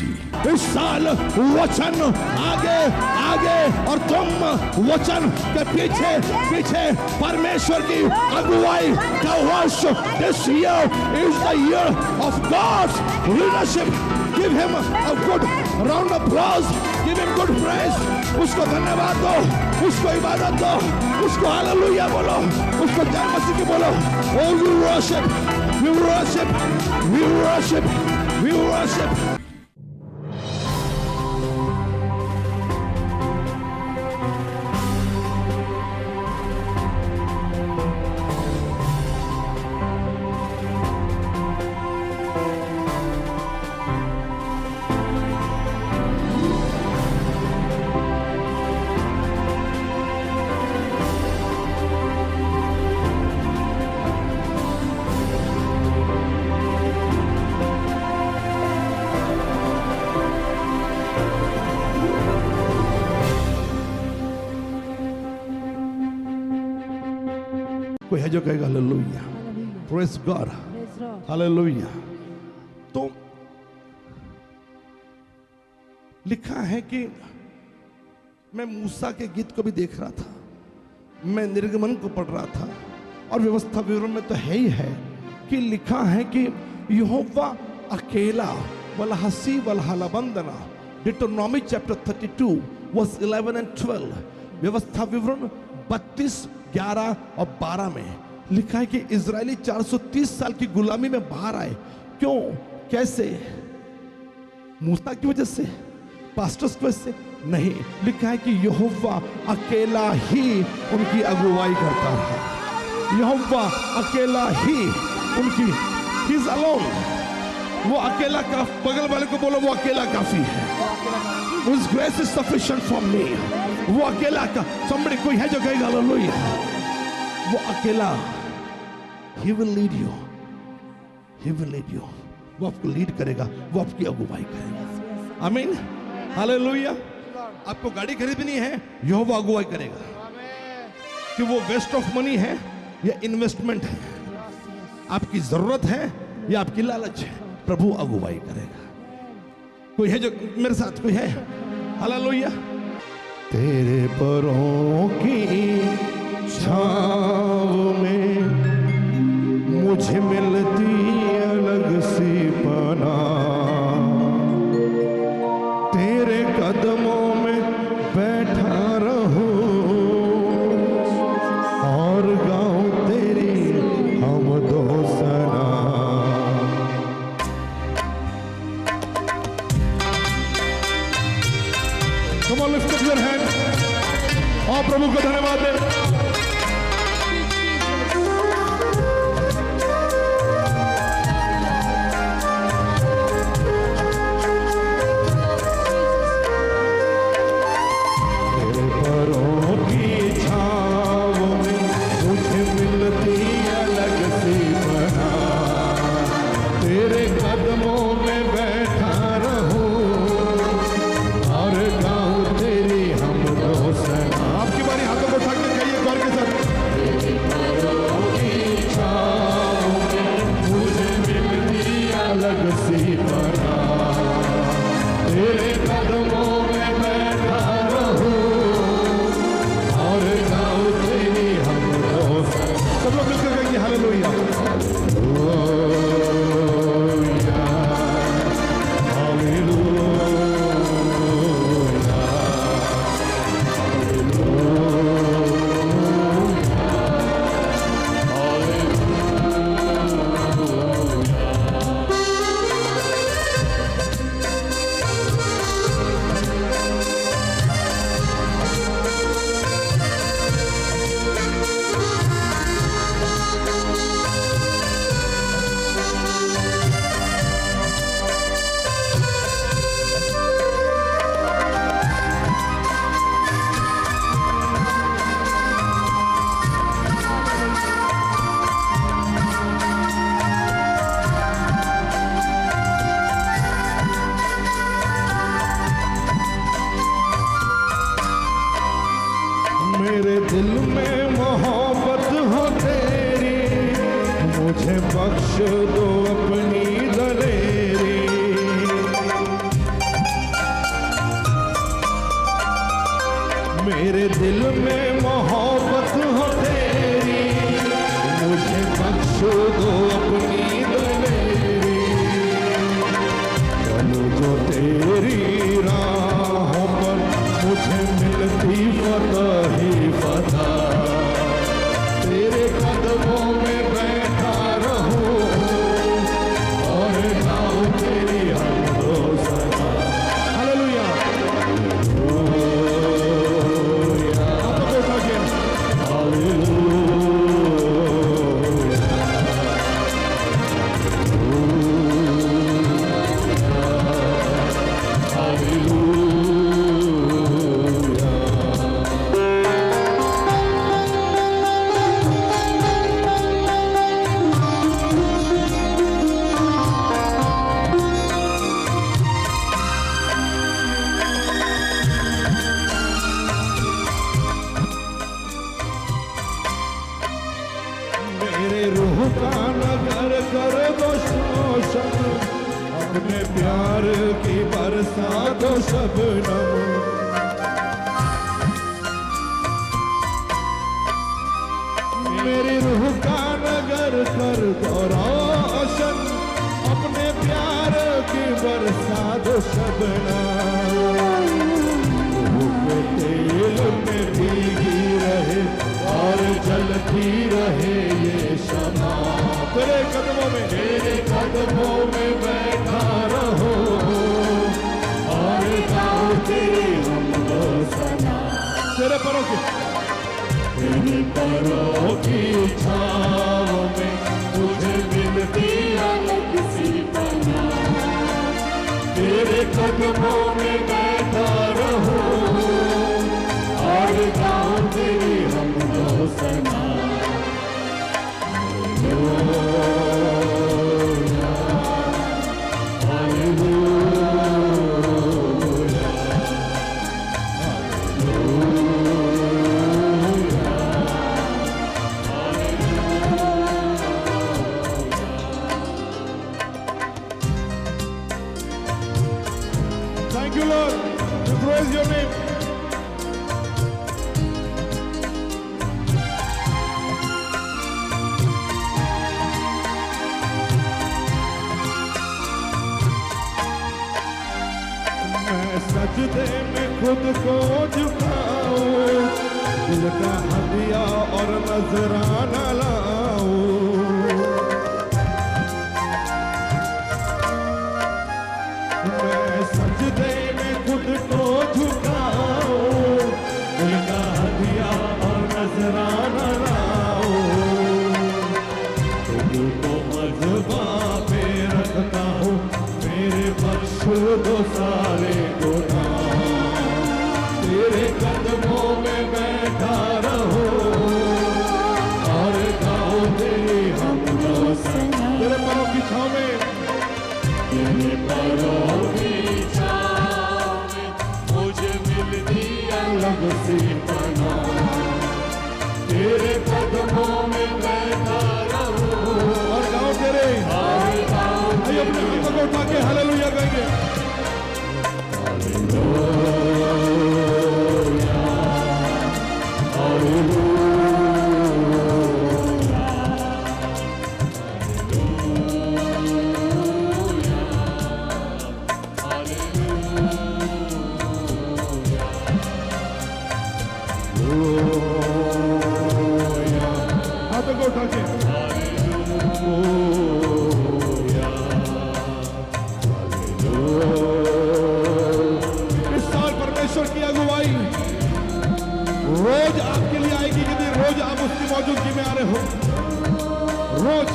जाएगी। इस साल वचन आगे आगे और तुम वचन के पीछे पीछे परमेश्वर की अगुवाई का वर्ष। This year is the year of God's leadership. Give him a good round of applause, give him good praise. उसको धन्यवाद दो, उसको इबादत दो, उसको हालेलुया बोलो, उसको जय मसीह की बोलो। Oh, we worship, we worship, we worship, we worship. कोई है जो कहेगा हालेलुया, प्रेज गॉड, हालेलुया। तो लिखा है कि मैं मूसा के गीत को भी देख रहा था, मैं निर्गमन को पढ़ रहा था, और व्यवस्था विवरण में तो है ही है कि लिखा है कि यहोवा अकेला वलहसी वलहलाबंदना, डिटोनॉमी चैप्टर 32 वर्स 11 and 12। व्यवस्था विवरण 32, 11 और 12 में लिखा है कि इजरायली 430 साल की गुलामी में बाहर आए। क्यों, कैसे? मूसा की वजह से, पास्टर्स की वजह से नहीं। लिखा है कि यहोवा अकेला ही उनकी अगुवाई करता रहा। यहोवा अकेला ही उनकी, ही इज अलोन। वो अकेला का, बगल वाले को बोलो वो अकेला काफी है। His grace is sufficient for me। वो अकेला का, somebody कोई है जो कहेगा हालेलुया। वो अकेला, he will lead you, he will lead you। वो आपको लीड करेगा, वो आपकी अगुवाई करेगा। आमीन, हालेलुया। आपको गाड़ी खरीदनी है, यहोवा अगुवाई करेगा कि वो वेस्ट ऑफ मनी है या इन्वेस्टमेंट है, आपकी जरूरत है या आपकी लालच है, प्रभु अगुवाई करेगा। कोई है जो मेरे साथ, कोई है? हालेलुया। तेरे पैरों की छाँव में मुझे मिलती अलग सी पनाह, तेरे कदमों में बैठा रहूं और गाऊं तेरी हमदो सना। Come on, lift up your hand और प्रभु को धन्यवाद दें। तेरे पैरों की छाँव में मुझे मिलती अलग सी पनाह, तेरे कदमों में बैठा रहूं और गाऊं तेरी हमदो सना। आपकी बारी, हाथों को उठा के कहिए गौर के साथ। तेरे पैरों की छाँव में मुझे मिलती अलग सी पनाह, तेरे कदमों में बैठा रहूं और गाऊं तेरी हमदो सना। सब लोग मिलकर कहेंगे हालेलुया, हालेलुया, हालेलुया। मेरे दिल में मोहब्बत हो तेरी, मुझे बख्श दो अपनी दलेरी। मेरे रूह का नगर कर दो रोशन, अपने प्यार की बरसा दो शबनम। मेरी रूह का नगर कर दो रोशन, अपने प्यार की बरसा दो शबनम। तेल में भीगी रहे और जलती रहे ये शमा, तेरे कदमों में, तेरे कदमों में बैठा रहो और गाओ तेरी हमदो सना। तेरे पैरों की, तेरे पैरों की छाँव में मुझे मिलती अलग सी पनाह। तेरे कदमों में बैठा रहो और गाओ तेरी हमदो सना। Thank you, Lord. We praise your name. मैं सजदे में खुद को झुकाऊं, दिल का हदिया और नजराना लाऊं। सजदे में खुद को झुकाओ, दिल का हदिया और नजराना लाओ। तुमको मज़बा पे रखता हूँ, मेरे बख्श दो सारे गुनाह। तेरे कदमों में बैठा रहो और गाओ तेरी हमदो सना। तेरे पैरों की छाँव में, तेरे पैरों की छाँव में मुझे मिलती अलग सी पनाह। तेरे कदमों में बैठा रहूं और गाओ तेरे, आइए अपने हाथों को उठा के हालेलुया कहेंगे। Hallelujah, hallelujah. हाथों को उठा के इस साल परमेश्वर की अगुवाई रोज आपके लिए आएगी, यदि रोज आप उसकी मौजूदगी में आ रहे हो। रोज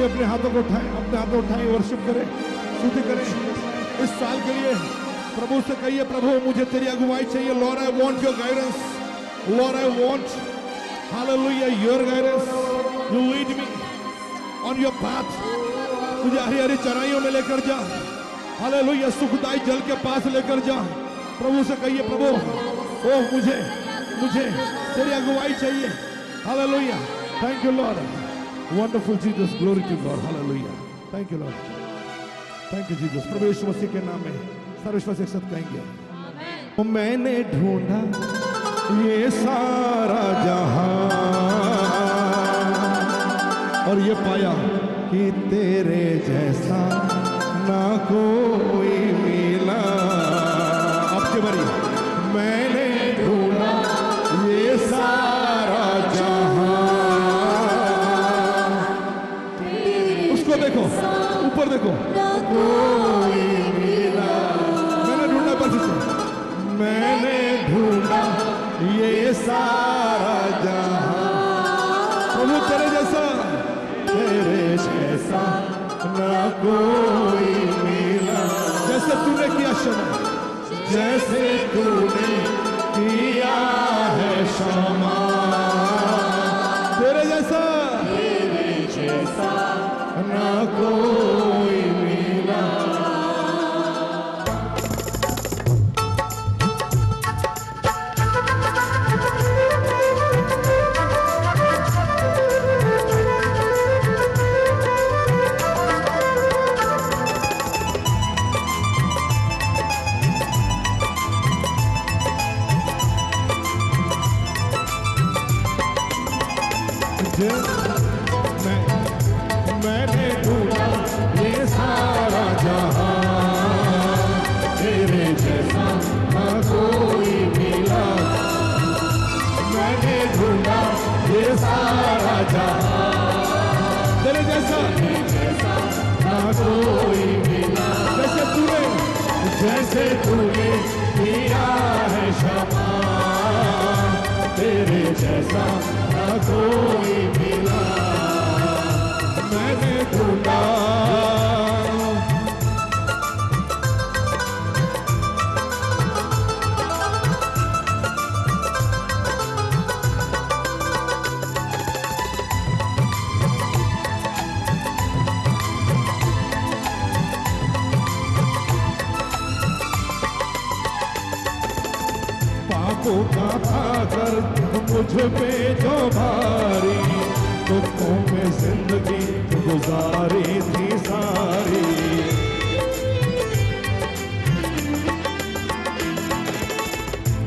अपने हाथों को उठाएं, अपने हाथों उठाएं, वर्शिप करें, स्तुति करें। इस साल के लिए प्रभु से कहिए, प्रभु मुझे तेरी अगुवाई चाहिए। Lord I want your guidance, Lord I want hallelujah your guidance. You lead me on your path. मुझे हरी हरी चराइयों में लेकर जा, हालेलुया सुखदाई जल के पास लेकर जा। प्रभु से कहिए, प्रभु ओह मुझे तेरी अगुवाई चाहिए। Hallelujah, thank you Lord. Wonderful Jesus, glory to God, hallelujah. Thank you Lord, thank you Jesus। प्रभु यीशु मसीह के नाम में सर्वविश्वास एक साथ कहेंगे। मैंने ढूंढा ये सारा जहां और ये पाया कि तेरे जैसा ना कोई मिला। आपके बारी। मैंने ढूंढा ये सारा जहां, उसको देखो, ऊपर देखो, कोई मिला। मैंने ढूंढा, पर मैंने ढूंढा ये सारा जहां। प्रभु तेरे जैसा ना कोई जैसे तूने किया क्षमा, जैसे तूने किया है क्षमा, तेरे जैसा ना कोई मिला। मैंने ढूंढा ये सारा जहां, तेरे जैसा ना कोई मिला। मैंने ढूंढा ये सारा जहां, तेरे जैसा ना कोई मिला। जैसे तूने किया है क्षमा, तेरे जैसा ना कोई मिला। मैंने ढूंढा पापों का भागर मुझ पे जो भारी, दुखों में जिंदगी गुजारी थी सारी।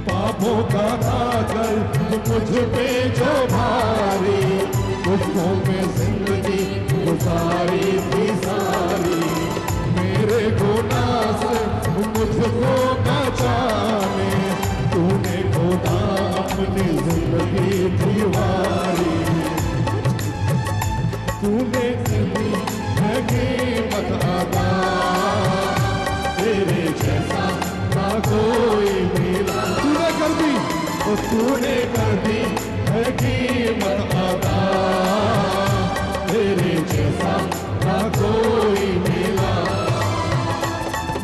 पापों का भागर मुझ पे जो भारी, दुखों में जिंदगी गुजारी थी सारी। मेरे गुनाह से मुझको बचाने तूने खुदा अपनी जिंदगी दीवारी। तूने कभी है कीमत अदा, तेरे जैसा ना कोई मिला। तूने कर दी और तूने कर दी है कीमत अदा, तेरे जैसा ना कोई मिला।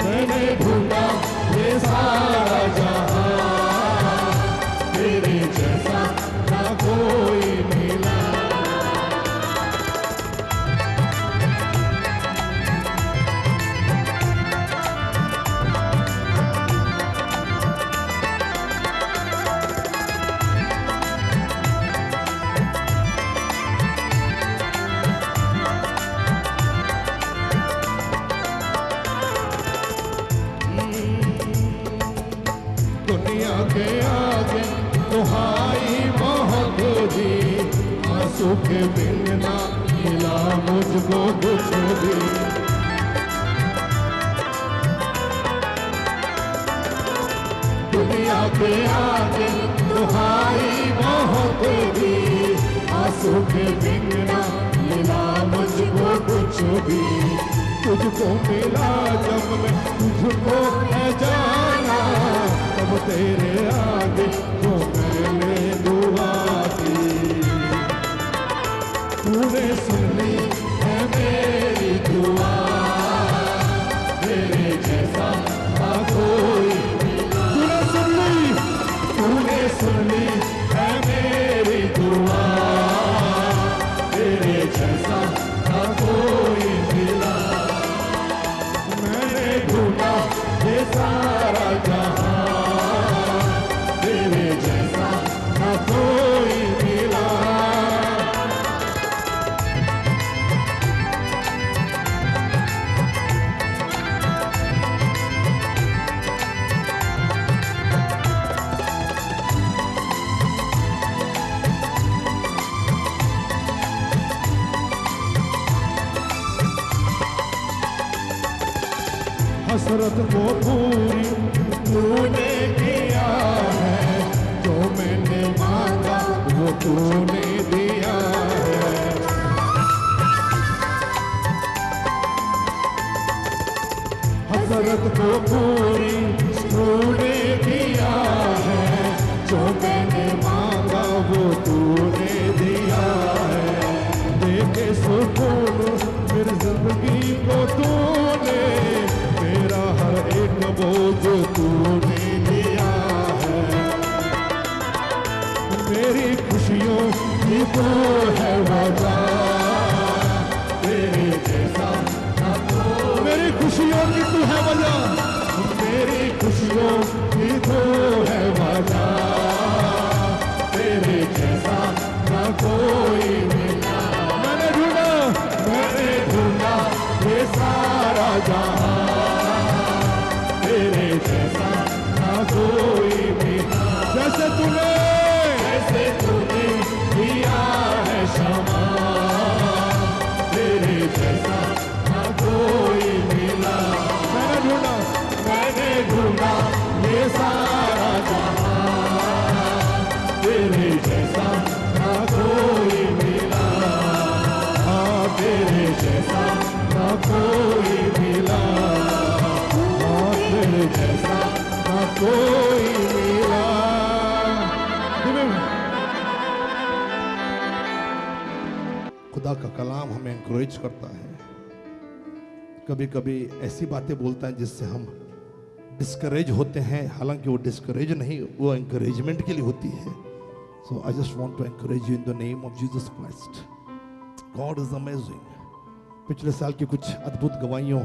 मैंने ढूंढा ये सारा जहां, तेरे जैसा ना कोई मिला। दुनिया के आगे दुहाई बहुत दी, आंसू के बिन ना मिला मुझको कुछ भी। दुनिया के आगे दुहाई बहुत दी, आंसू के बिन ना मिला मुझको कुछ भी। तुझको मिला जब मैं तुझको है जाना, तब तेरे आगे जो मैंने दुआ की। तूने सुन ली है मेरी दुआ, तेरे जैसा ना कोई। तूने सुन ली, तूने सुन ली है मेरी दुआ, तेरे जैसा ना कोई मिला। मैंने ढूंढा ये सारा जहां, तेरे जैसा ना कोई मिला। हसरत को पूरी तूने किया है, जो मैंने मांगा वो तूने दिया है। हसरत को पूरी तूने किया है, जो मैंने मांगा वो तूने दिया है। देखे सुकून मेरी जिंदगी को तूने, मेरा हर तो है वजह, तेरे जैसा ना कोई। मेरी खुशियों की तू है वजह, मेरी खुशियों की तू है वजह, तेरे जैसा ना कोई मिला। मैंने ढूंढा ये सारा जहां, तेरे जैसा ना कोई मिला। जैसे तूने दिया है क्षमा, तेरे जैसा ना कोई मिला। मैंने ढूंढा ये सारा जहां, तेरे जैसा ना कोई मिला। हाँ, तेरे जैसा ना कोई मिला। हाँ, तेरे जैसा ना कोई मिला। खुदा का कलाम हमें एनकरेज करता है, कभी कभी ऐसी बातें बोलता है जिससे हम डिस्करेज होते हैं, हालांकि वो डिस्करेज नहीं, वो एनकरेजमेंट के लिए होती है। So I just want to encourage you in the name of Jesus Christ. God is amazing. पिछले साल की कुछ अद्भुत गवाहियों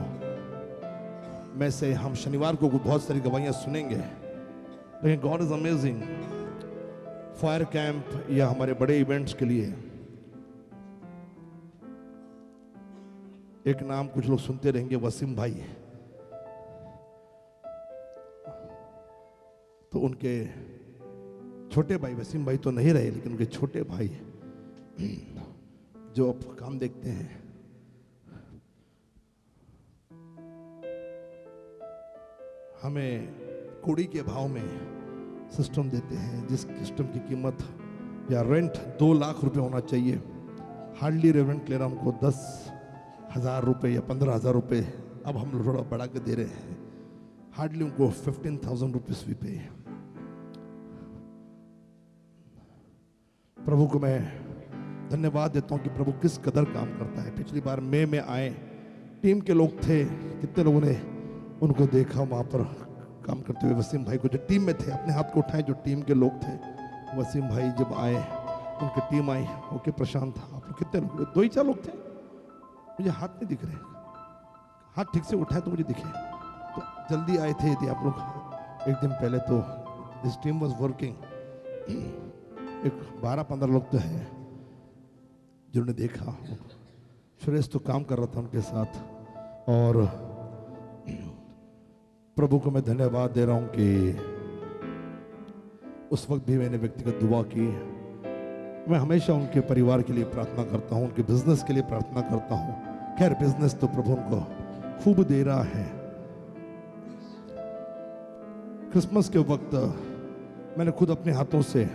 में से हम शनिवार को बहुत सारी गवाहियां सुनेंगे, लेकिन God is amazing. Fire camp या हमारे बड़े इवेंट्स के लिए एक नाम कुछ लोग सुनते रहेंगे, वसीम भाई। तो उनके छोटे भाई, वसीम भाई तो नहीं रहे, लेकिन उनके छोटे भाई जो अब काम देखते हैं, हमें कुड़ी के भाव में सिस्टम देते हैं, जिस सिस्टम की कीमत या रेंट 2 लाख रुपए होना चाहिए। हार्डली रेवेंट ले रहा हमको 10,000 रुपये या 15,000 रुपये, अब हम लोग थोड़ा बढ़ा के दे रहे हैं। हार्डली उनको 15,000 रुपीज भी पे। प्रभु को मैं धन्यवाद देता हूँ कि प्रभु किस कदर काम करता है। पिछली बार मई में आए, टीम के लोग थे, कितने लोगों ने उनको देखा वहाँ पर काम करते हुए। वसीम भाई को जो टीम में थे, अपने हाथ को उठाए जो टीम के लोग थे। वसीम भाई जब आए, उनकी टीम आई, ओके प्रशांत, आप लोग कितने लोग? 2 ही 4 लोग थे, मुझे हाथ नहीं दिख रहे, हाथ ठीक से उठाए तो मुझे दिखे। तो जल्दी आए थे यदि आप लोग एक दिन पहले, तो दिस टीम वाज वर्किंग। एक 12-15 लोग तो हैं जिन्होंने देखा। सुरेश तो काम कर रहा था उनके साथ, और प्रभु को मैं धन्यवाद दे रहा हूं कि उस वक्त भी मैंने व्यक्तिगत दुआ की। मैं हमेशा उनके परिवार के लिए प्रार्थना करता हूं, उनके बिजनेस के लिए प्रार्थना करता हूं। खैर, बिजनेस तो प्रभु उनको खूब दे रहा है। क्रिसमस के वक्त मैंने खुद अपने हाथों से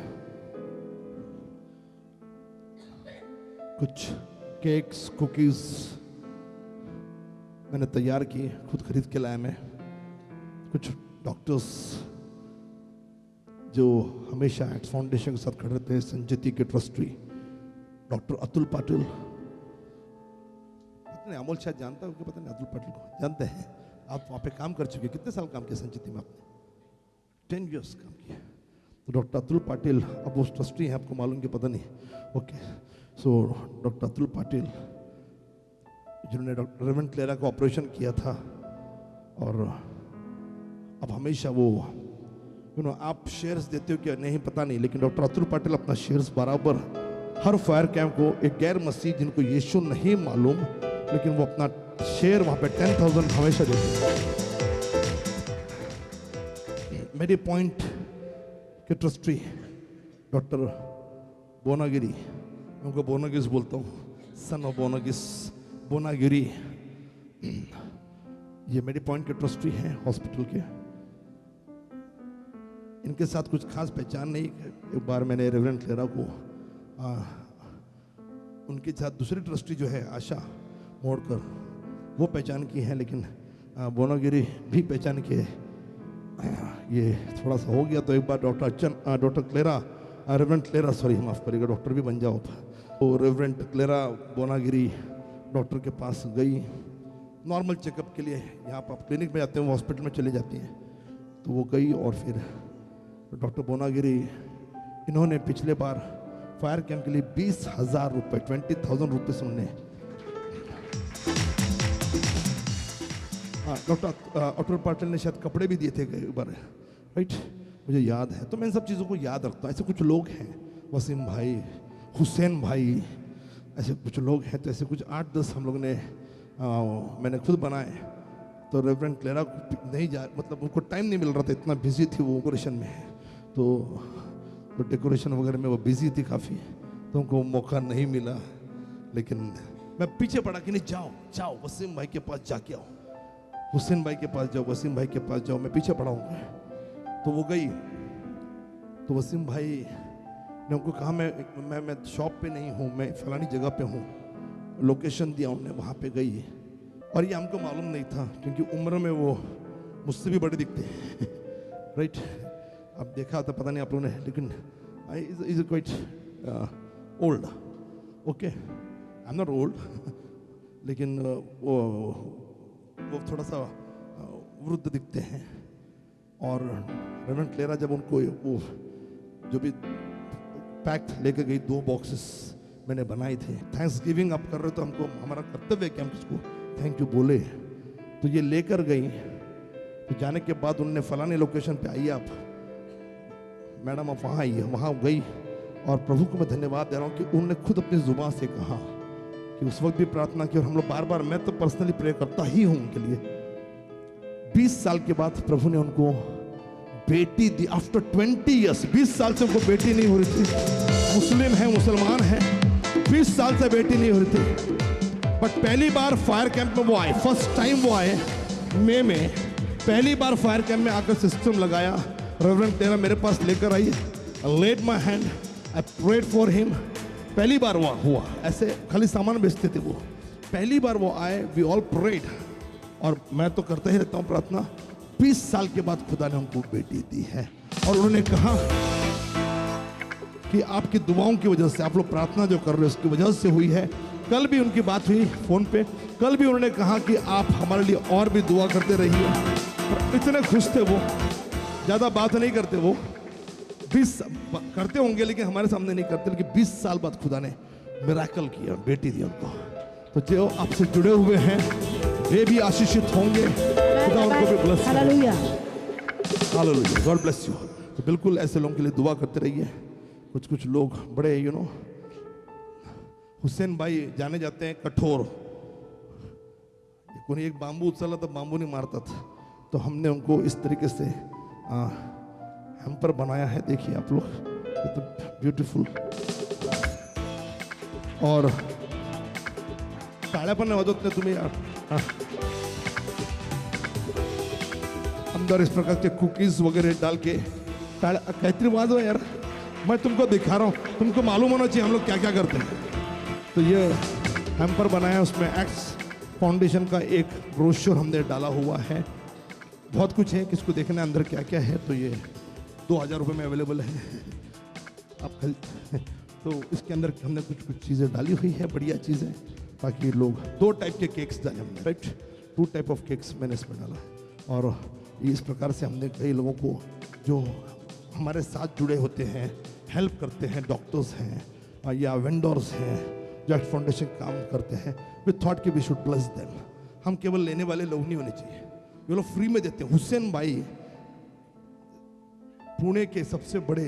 कुछ केक्स, कुकीज मैंने तैयार किए, खुद खरीद के लाया मैं। कुछ डॉक्टर्स जो हमेशा एक्ट फाउंडेशन के साथ खड़े रहते हैं, संजति के ट्रस्टी डॉक्टर अतुल पाटिल, पता नहीं अमोल शायद जानता होगा, पता नहीं अतुल पाटिल को जानते हैं आप? वहाँ पे काम कर चुके, कितने साल काम किया संजति में आपने? 10 years काम किया। तो डॉक्टर अतुल पाटिल, अब वो ट्रस्टी हैं, आपको मालूम कि पता नहीं। Okay, so doctor Atul Patil जिन्होंने डॉक्टर रेवेंट क्लेरा का ऑपरेशन किया था, और अब हमेशा वो आप शेयर्स देते हो क्या नहीं पता नहीं, लेकिन डॉक्टर अतुल पाटिल अपना शेयर्स बराबर हर फायर कैंप को, एक गैर मसीह जिनको यीशु नहीं मालूम, लेकिन वो अपना शेयर वहां पे 10,000 हमेशा देते हैं। मेरी पॉइंट के ट्रस्टी डॉक्टर बोनागिरी, उनको बोनागिस बोलता हूँ, सन ऑफ बोनागिस, बोनागिरी, ये मेरी पॉइंट के ट्रस्टी हैं हॉस्पिटल के। इनके साथ कुछ खास पहचान नहीं। एक बार मैंने रेवरेंड क्लेरा को उनके साथ दूसरी ट्रस्टी जो है आशा मोड़कर, वो पहचान की है, लेकिन बोनागिरी भी पहचान के ये थोड़ा सा हो गया। तो एक बार doctor Clara, reverend Clara, sorry माफ करिएगा, डॉक्टर भी बन जाओ था। तो रेवरेंड क्लेरा बोनागिरी डॉक्टर के पास गई नॉर्मल चेकअप के लिए। यहाँ पर आप क्लिनिक में जाते हैं, वो हॉस्पिटल में चले जाती हैं, तो वो गई। और फिर डॉक्टर बोनागिरी, इन्होंने पिछले बार फायर कैंप के लिए 20,000 रुपए, 20,000 रुपीज उन्होंने डॉक्टर अटल पाटिल ने शायद कपड़े भी दिए थे एक बार, राइट, मुझे याद है। तो मैं इन सब चीज़ों को याद रखता हूँ। ऐसे कुछ लोग हैं, वसीम भाई, हुसैन भाई, ऐसे कुछ लोग हैं। तो ऐसे कुछ 8-10 हम लोग ने मैंने खुद बनाए। तो रेवरेंड क्लेरा नहीं जा, मतलब उनको टाइम नहीं मिल रहा था, इतना बिजी थी वो डेकोरेशन में। तो डेकोरेशन वगैरह में वो बिजी थी काफ़ी, तो उनको मौका नहीं मिला। लेकिन मैं पीछे पड़ा कि नहीं, जाओ जाओ वसीम भाई के पास जाके आओ, हुसैन भाई के पास जाओ, वसीम भाई के पास जाओ। मैं पीछे पड़ा हूँ। तो वो गई, तो वसीम भाई ने उनको कहा मैं शॉप पे नहीं हूँ, मैं फलानी जगह पे हूँ। लोकेशन दिया उन्होंने, वहाँ पे गई। और ये हमको मालूम नहीं था क्योंकि उम्र में वो मुझसे भी बड़े दिखते हैं राइट। अब देखा था पता नहीं आप लोगों ने, लेकिन is quite old, okay, I am not old, लेकिन वो थोड़ा सा वृद्ध दिखते हैं। और रेवरेंड क्लेरा जब उनको वो जो भी पैक लेके गई, 2 बॉक्सेस मैंने बनाए थे। थैंक्स गिविंग आप कर रहे हो तो हमको हमारा कर्तव्य है कि हम किसको थैंक यू बोले। तो ये लेकर गई। तो जाने के बाद उन्होंने फलाने लोकेशन पे आइए आप, मैडम आप वहाँ आइए, वहाँ गई। और प्रभु को मैं धन्यवाद दे रहा हूँ कि उन्होंने खुद अपनी जुबान से कहा कि उस वक्त भी प्रार्थना की। और हम लोग बार बार, मैं तो पर्सनली प्रे करता ही हूँ उनके लिए। 20 साल के बाद प्रभु ने उनको बेटी दी। आफ्टर 20 ईयर्स, 20 साल से उनको बेटी नहीं हो रही थी। मुस्लिम है, मुसलमान है, 20 साल से बेटी नहीं हो रही थी। बट पहली बार फायर कैंप में वो आए, फर्स्ट टाइम वो आए मई में, पहली बार फायर कैंप में आकर सिस्टम लगाया। रेवरेंड क्लेरा मेरे पास लेकर आई, laid my hand, I prayed for him. पहली बार वो हुआ, ऐसे खाली सामान बेचते थे वो, पहली बार वो आए, वी ऑल प्रेड। और मैं तो करता ही रहता हूँ प्रार्थना। 20 साल के बाद खुदा ने उनको बेटी दी है। और उन्होंने कहा कि आपकी दुआओं की वजह से, आप लोग प्रार्थना जो कर रहे हो उसकी वजह से हुई है। कल भी उनकी बात हुई फोन पे, कल भी उन्होंने कहा कि आप हमारे लिए और भी दुआ करते रहिए। इतने खुश थे वो, ज़्यादा बात नहीं करते वो, 20 करते होंगे लेकिन हमारे सामने नहीं करते। लेकिन 20 साल बाद खुदा ने मिराकल किया, बेटी दी उनको। तो जो आपसे जुड़े हुए हैं वे भी आशीषित होंगे, खुदा उनको भी ब्लेस करे। Hallelujah, God bless you. तो बिल्कुल ऐसे लोगों के लिए दुआ करते रहिए। कुछ लोग बड़े हुसैन भाई जाने जाते हैं कठोर। कोई एक बांबू उछला तो बांबू नहीं मारता था, तो हमने उनको इस तरीके से हम पर बनाया है। देखिए आप लोग, तो ब्यूटीफुल। और टाळ्या पण नाही वाजवत नाही तुम्ही यार। अंदर इस प्रकार के कुकीज वगैरह डाल के काहीतरी वाजवा यार, मैं तुमको दिखा रहा हूँ, तुमको मालूम होना चाहिए हम लोग क्या क्या करते हैं। तो ये हैम्पर बनाया, उसमें एक्स फाउंडेशन का एक ब्रोशर हमने डाला हुआ है। बहुत कुछ है, किसको देखना है अंदर क्या क्या है। तो ये 2000 रुपये में अवेलेबल है, आप तो इसके अंदर हमने कुछ चीज़ें डाली हुई है, बढ़िया चीज़ें, ताकि लोग 2 टाइप के केक्स डाले हमने, राइट, 2 टाइप ऑफ केक्स मैंने इसमें डाला। और इस प्रकार से हमने कई लोगों को जो हमारे साथ जुड़े होते हैं, हेल्प करते हैं, डॉक्टर्स हैं या वेंडर्स हैं जो फाउंडेशन काम करते हैं, विद थॉट कि वी शुड ब्लेस देम। हम केवल लेने वाले लोग नहीं होने चाहिए, ये लोग फ्री में देते हैं। हुसैन भाई पुणे के सबसे बड़े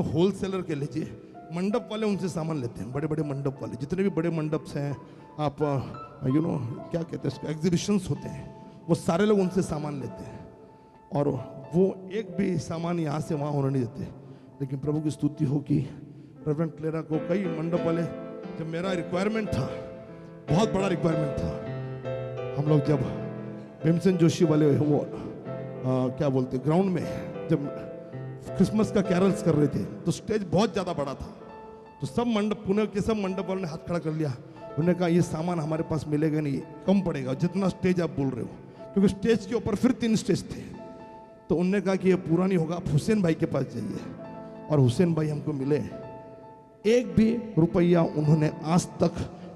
होलसेलर के लीजिए, मंडप वाले उनसे सामान लेते हैं, बड़े बड़े मंडप वाले, जितने भी बड़े मंडप्स हैं, आप क्या कहते हैं उसको, एग्जीबिशंस होते हैं, वो सारे लोग उनसे सामान लेते हैं। और वो एक भी सामान यहाँ से वहाँ होने नहीं देते। लेकिन प्रभु की स्तुति हो कि रेवरेंड क्लेरा को कई मंडप वाले, जब मेरा रिक्वायरमेंट था, बहुत बड़ा रिक्वायरमेंट था, हम लोग जब भीमसेन जोशी वाले वो क्या बोलते ग्राउंड में जब क्रिसमस का कैरल्स कर रहे थे, तो स्टेज बहुत ज़्यादा बड़ा था। तो सब मंडप, पुणे के सब मंडप वालों ने हाथ खड़ा कर लिया। उन्होंने कहा ये सामान हमारे पास मिलेगा नहीं, कम पड़ेगा जितना स्टेज आप बोल रहे हो, क्योंकि स्टेज के ऊपर फिर 3 स्टेज थे। तो उन्होंने कहा कि ये पूरा नहीं होगा, आप हुसैन भाई के पास जाइए। और हुसैन भाई हमको मिले, एक भी रुपया उन्होंने आज तक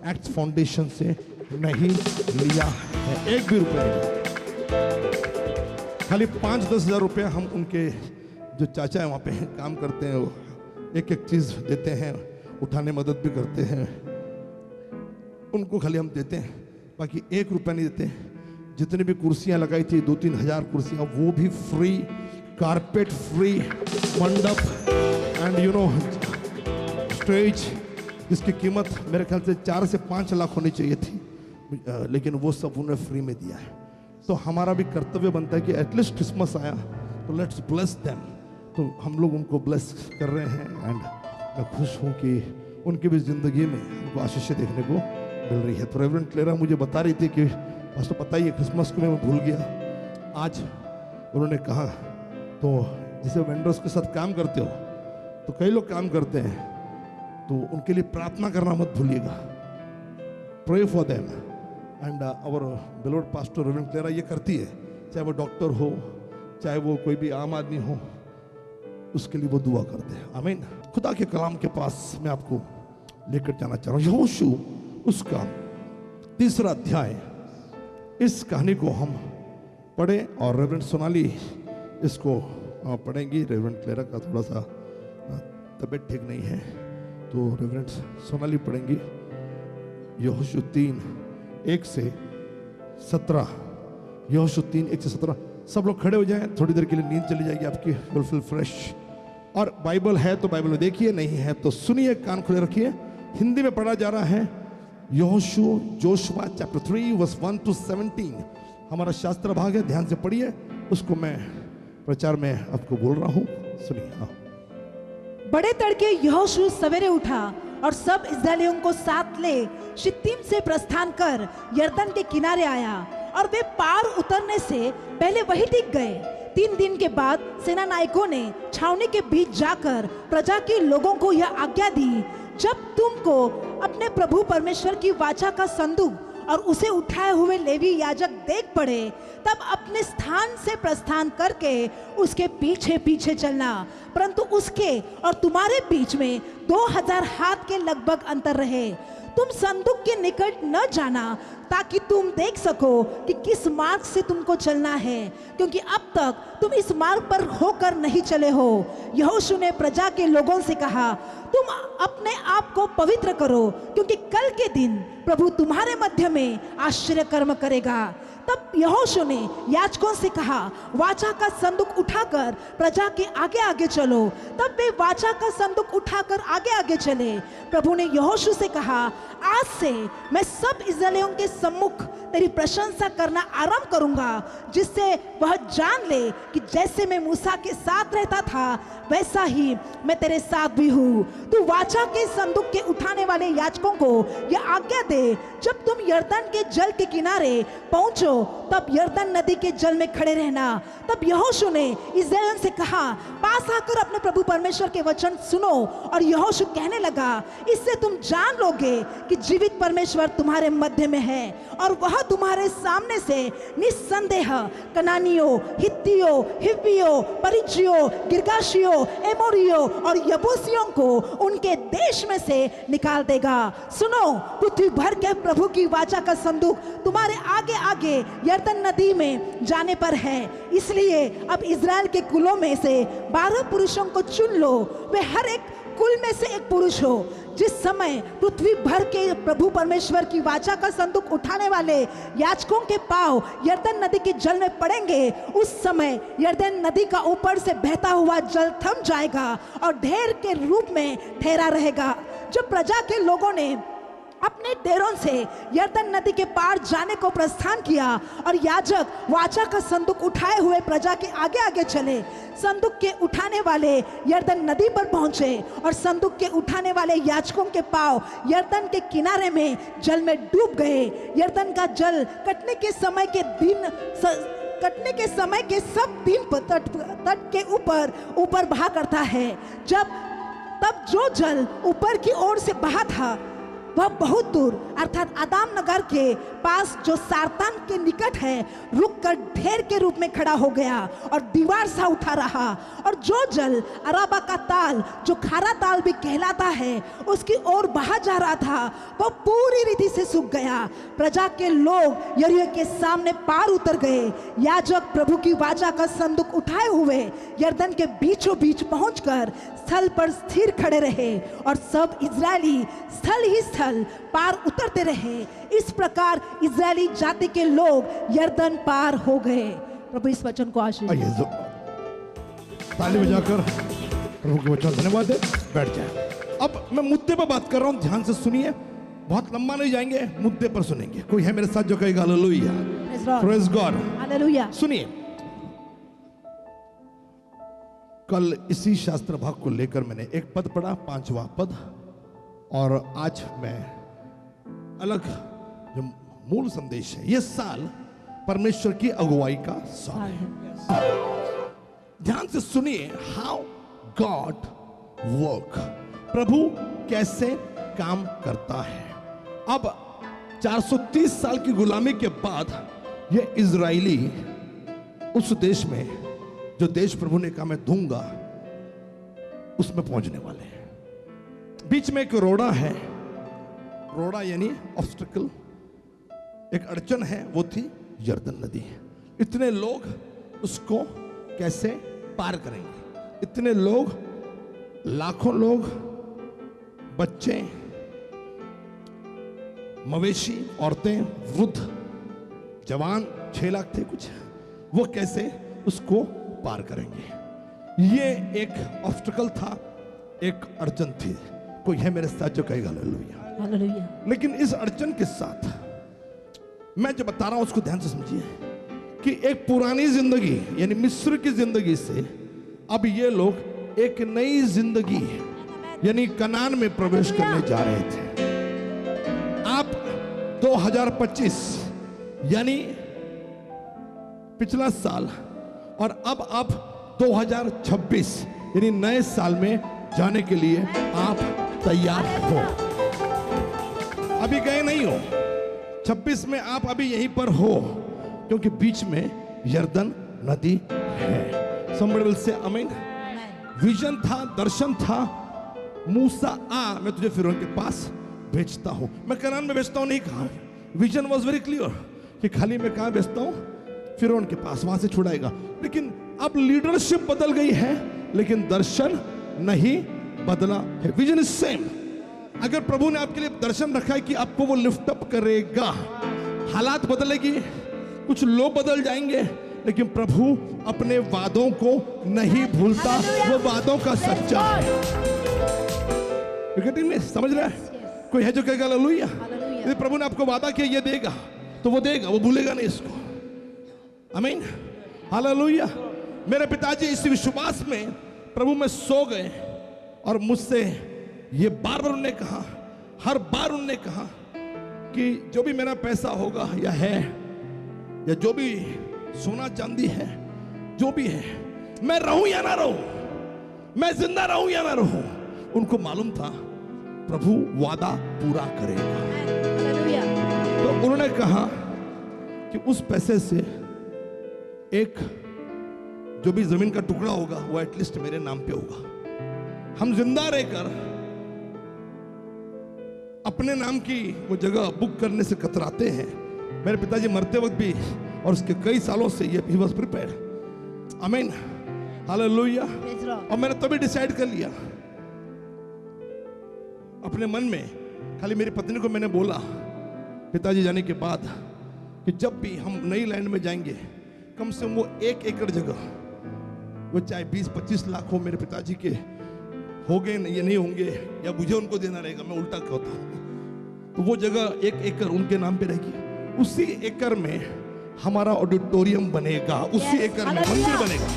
एक्ट्स फाउंडेशन से नहीं लिया है, एक भी रुपया नहीं। खाली 5-10 हज़ार रुपये हम उनके जो चाचा है वहाँ पे काम करते हैं, एक एक चीज देते हैं, उठाने मदद भी करते हैं, उनको खाली हम देते हैं, बाकी 1 रुपया नहीं देते। जितनी भी कुर्सियां लगाई थी 2-3 हजार कुर्सियां, वो भी फ्री, कारपेट फ्री, मंडप एंड यू नो स्टेज जिसकी कीमत मेरे ख्याल से 4 से 5 लाख होनी चाहिए थी, लेकिन वो सब उन्हें फ्री में दिया है। तो हमारा भी कर्तव्य बनता है कि एटलीस्ट क्रिसमस आया तो लेट्स ब्लेस देम। तो हम लोग उनको ब्लेस कर रहे हैं एंड मैं खुश हूँ कि उनकी भी ज़िंदगी में उनको आशीषें देखने को मिल रही है। तो रेवरेंड क्लेरा मुझे बता रही थी कि पास्टर पता ही है क्रिसमस को मैं भूल गया। आज उन्होंने कहा, तो जैसे वेंडर्स के साथ काम करते हो तो कई लोग काम करते हैं, तो उनके लिए प्रार्थना करना मत भूलिएगा, pray for them. And our beloved pastor reverend Clara ये करती है, चाहे वो डॉक्टर हो, चाहे वो कोई भी आम आदमी हो, उसके लिए वो दुआ करते हैं। आमीन। खुदा के कलाम के पास मैं आपको लेकर जाना चाह रहा हूँ, यहोशू उसका 3रा अध्याय। इस कहानी को हम पढ़े और रेवरेंड सोनाली इसको पढ़ेंगी। रेवरेंड क्लेरा का थोड़ा सा तबीयत ठीक नहीं है, तो रेवरेंड सोनाली पढ़ेंगी। यहोशू 3:1 से 17। यहोशू 3:1 से 17। सब लोग खड़े हो जाएं, थोड़ी देर के लिए नींद चली जाएगी आपकी, विल फील फ्रेश। और बाइबल है तो बाइबल में देखिए, नहीं है तो सुनिए, कान खुले रखिए। हिंदी में पढ़ा जा रहा है यहोशू जोशुआ चैप्टर 3 वर्स 1 to 17। हमारा शास्त्र भाग है, ध्यान से पढ़िए, उसको मैं प्रचार में आपको बोल रहा हूँ, सुनिए। बड़े तड़के यहोशू सवेरे उठा और सब इस्राएलियों को साथ ले शित्तीम से प्रस्थान कर यरदन के किनारे आया, और वे पार उतरने से पहले वही टिक गए। 3 दिन के बाद सेना नायकों ने छावनी के बीच जाकर प्रजा के लोगों को यह आज्ञा दी, जब तुमको अपने प्रभु परमेश्वर की वाचा का संदूक और उसे उठाए हुए लेवी याजक देख पड़े, तब अपने स्थान से प्रस्थान करके उसके पीछे पीछे चलना, परंतु उसके और तुम्हारे बीच में 2000 हाथ के लगभग अंतर रहे। तुम संदूक के निकट न जाना, ताकि तुम देख सको कि किस मार्ग से तुमको चलना है, क्योंकि अब तक तुम इस मार्ग पर होकर नहीं चले हो। यहोशू ने प्रजा के लोगों से कहा, तुम अपने आप को पवित्र करो, क्योंकि कल के दिन प्रभु तुम्हारे मध्य में आश्चर्य कर्म करेगा। तब यहोशू ने याजकों से कहा, वाचा का संदूक उठाकर प्रजा के आगे आगे चलो। तब वे वाचा का संदूक उठाकर आगे आगे चले। प्रभु ने यहोशू से कहा, आज से मैं सब इस्राएलियों के सम्मुख तेरी प्रशंसा करना आरंभ करूंगा, जिससे वह जान ले कि जैसे मैं मूसा के साथ रहता था, वैसा ही मैं तेरे साथ भी हूँ। तू वाचा के संदूक के उठाने वाले याजकों को यह आज्ञा दे, जब तुम यरदन के जल के किनारे पहुंचो, तब यरदन नदी के जल में खड़े रहना। तब यहोशू ने इस्राएलियों से कहा, पास आकर अपने प्रभु परमेश्वर के वचन सुनो। और यहोशू कहने लगा, इससे तुम जान लोगे कि जीवित परमेश्वर तुम्हारे मध्य में है, और वह तुम्हारे सामने से निस्संदेह कनानियों, हित्तियों, हिव्वियों, परिज्जियों, गिर्गाशियों, एमोरियों और यबूसियों को उनके देश में से निकाल देगा। सुनो, पृथ्वी भर के प्रभु की वाचा का संदूक तुम्हारे आगे आगे यरदन नदी में जाने पर है। इसलिए अब इज़राइल के कुलों में से 12 पुरुषों को चुन लो, वे हर एक कुल में से एक पुरुष हो। जिस समय पृथ्वी भर के प्रभु परमेश्वर की वाचा का संदूक उठाने वाले याजकों के पांव यरदन नदी के जल में पड़ेंगे, उस समय यरदन नदी का ऊपर से बहता हुआ जल थम जाएगा और ढेर के रूप में ठहरा रहेगा। जब प्रजा के लोगों ने अपने डेरों से यरदन नदी के पार जाने को प्रस्थान किया और याजक वाचा का संदूक उठाए हुए प्रजा के आगे आगे चले, संदूक के उठाने वाले यरदन नदी पर पहुंचे और संदूक के उठाने वाले याजकों के पांव यरदन के किनारे में जल में डूब गए। यरदन का जल कटने के समय के सब दिन तट के ऊपर बहा करता है। तब जो जल ऊपर की ओर से बहा था, वह बहुत दूर अर्थात आदाम नगर के पास जो सारतान के निकट है रुककर ढेर के रूप में खड़ा हो गया और दीवार सा उठा रहा। और जो जल अराबा का ताल जो खारा ताल भी कहलाता है उसकी ओर बहा जा रहा था वह पूरी रीति से सूख गया। प्रजा के लोग यरीहो के सामने पार उतर गए। याजक प्रभु की वाचा का संदूक उठाए हुए यरदन के बीचों बीच पहुंचकर स्थल पर स्थिर खड़े रहे और सब इजरायली स्थल ही स्थल पार उतरते रहे। इस प्रकार इजरायली जाति के लोग यरदन पार हो गए। प्रभु इस वचन को आशीष दे। आइए ताली बजाकर प्रभु के वचन धन्यवाद है। बैठ जाए। अब मैं मुद्दे पर बात कर रहा हूं, ध्यान से सुनिए। बहुत लंबा नहीं जाएंगे, मुद्दे पर सुनेंगे। कोई है मेरे साथ जो कहेगा हालेलुया, प्रेज गॉड, हालेलुया। सुनिए, कल इसी शास्त्र भाग को लेकर मैंने एक पद पढ़ा, 5वां पद, और आज मैं अलग जो मूल संदेश है, यह साल परमेश्वर की अगुवाई का साल है। ध्यान से सुनिए, हाउ गॉड वर्क, प्रभु कैसे काम करता है। अब 430 साल की गुलामी के बाद ये इजरायली उस देश में, जो देश प्रभु ने कहा मैं दूंगा, उसमें पहुंचने वाले हैं। बीच में एक रोड़ा है, रोड़ा यानी ऑब्स्टिकल, एक अड़चन है, वो थी यरदन नदी। इतने लोग उसको कैसे पार करेंगे? इतने लोग, लाखों लोग, बच्चे, मवेशी, औरतें, वृद्ध, जवान, 6 लाख थे कुछ, वो कैसे उसको पार करेंगे? ये एक ऑब्स्टिकल था, एक अड़चन थी। कोई है मेरे साथ जो कहेगा हालेलुया, हालेलुया। लेकिन इस अड़चन के साथ मैं जो बता रहा हूं उसको ध्यान से समझिए कि एक पुरानी जिंदगी यानी मिस्र की जिंदगी से अब ये लोग एक नई जिंदगी यानी कनान में प्रवेश करने जा रहे थे। आप 2025 यानी पिछला साल, और अब आप 2026 यानी नए साल में जाने के लिए आप तैयार हो। अभी गए नहीं हो, 26 में आप अभी यहीं पर हो, क्योंकि बीच में यरदन नदी है। Somebody will say आमीन। विजन था, दर्शन था, मूसा आ, मैं तुझे फिरौन के पास भेजता हूं। मैं कनान में भेजता हूं नहीं कहा, विजन वॉज वेरी क्लियर कि खाली मैं कहां भेजता हूं, फिरौन के पास, वहां से छुड़ाएगा। लेकिन अब लीडरशिप बदल गई है, लेकिन दर्शन नहीं बदला है। Vision is same. अगर प्रभु ने आपके लिए दर्शन रखा है कि आपको वो लिफ्ट अप करेगा, हालात बदलेगी, कुछ लोग बदल जाएंगे, लेकिन प्रभु अपने वादों को नहीं भूलता, वो वादों का सच्चा है। समझ रहा है? कोई है जो कहेगा हालेलुया? यदि प्रभु ने आपको वादा किया ये देगा, तो वो देगा, वो भूलेगा नहीं इसको। आमीन, हालेलुया। मेरे पिताजी इस विश्वास में प्रभु में सो गए, और मुझसे ये बार बार उन्होंने कहा, हर बार उन्होंने कहा कि जो भी मेरा पैसा होगा या है, या जो भी सोना चांदी है, जो भी है, मैं रहूं या ना रहूं, मैं जिंदा रहूं या ना रहूं, उनको मालूम था प्रभु वादा पूरा करेगा। तो उन्होंने कहा कि उस पैसे से एक जो भी जमीन का टुकड़ा होगा वो एटलीस्ट मेरे नाम पे होगा। हम जिंदा रहकर अपने नाम की वो जगह बुक करने से कतराते हैं। मेरे पिताजी मरते वक्त भी, और उसके कई सालों से ये ही वाज प्रिपेयर्ड। आमीन, हालेलुया। और मैंने तभी डिसाइड कर लिया अपने मन में, खाली मेरी पत्नी को मैंने बोला पिताजी जाने के बाद कि जब भी हम नई लैंड में जाएंगे, कम से कम वो 1 एकड़ जगह, वो चाहे 20-25 लाख हो, मेरे पिताजी के हो गए या नहीं होंगे, या मुझे उनको देना रहेगा, मैं उल्टा कहता हूं, तो वो जगह 1 एकड़ उनके नाम पे रहेगी। उसी एकड़ में हमारा ऑडिटोरियम बनेगा, उसी एकड़ में मंदिर बनेगा।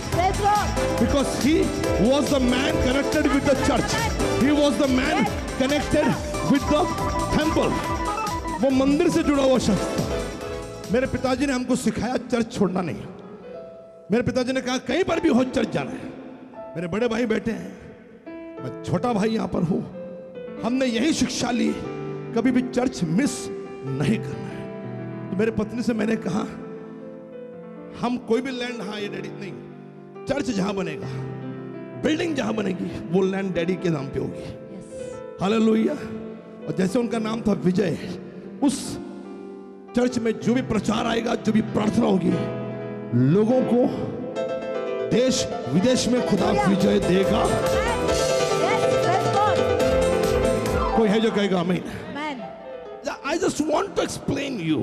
Because he was the man connected with the church, he was the man connected with the temple. वो मंदिर से जुड़ा हुआ शख्स था। मेरे पिताजी ने हमको सिखाया चर्च छोड़ना नहीं। मेरे पिताजी ने कहा कहीं पर भी हो चर्च जाना है। मेरे बड़े भाई बैठे हैं, मैं छोटा भाई यहां पर हूं। हमने यही शिक्षा ली, कभी भी चर्च मिस नहीं करना है। तो मेरे पत्नी से मैंने कहा हम कोई भी लैंड, हाँ ये डैडी नहीं, चर्च जहां बनेगा, बिल्डिंग जहां बनेगी, वो लैंड डैडी के नाम पे होगी। हालेलुया। और जैसे उनका नाम था विजय, उस चर्च में जो भी प्रचार आएगा, जो भी प्रार्थना होगी, लोगों को देश विदेश में खुदा विजय देगा। कोई है जो कहेगा आमीन? I just want to explain you,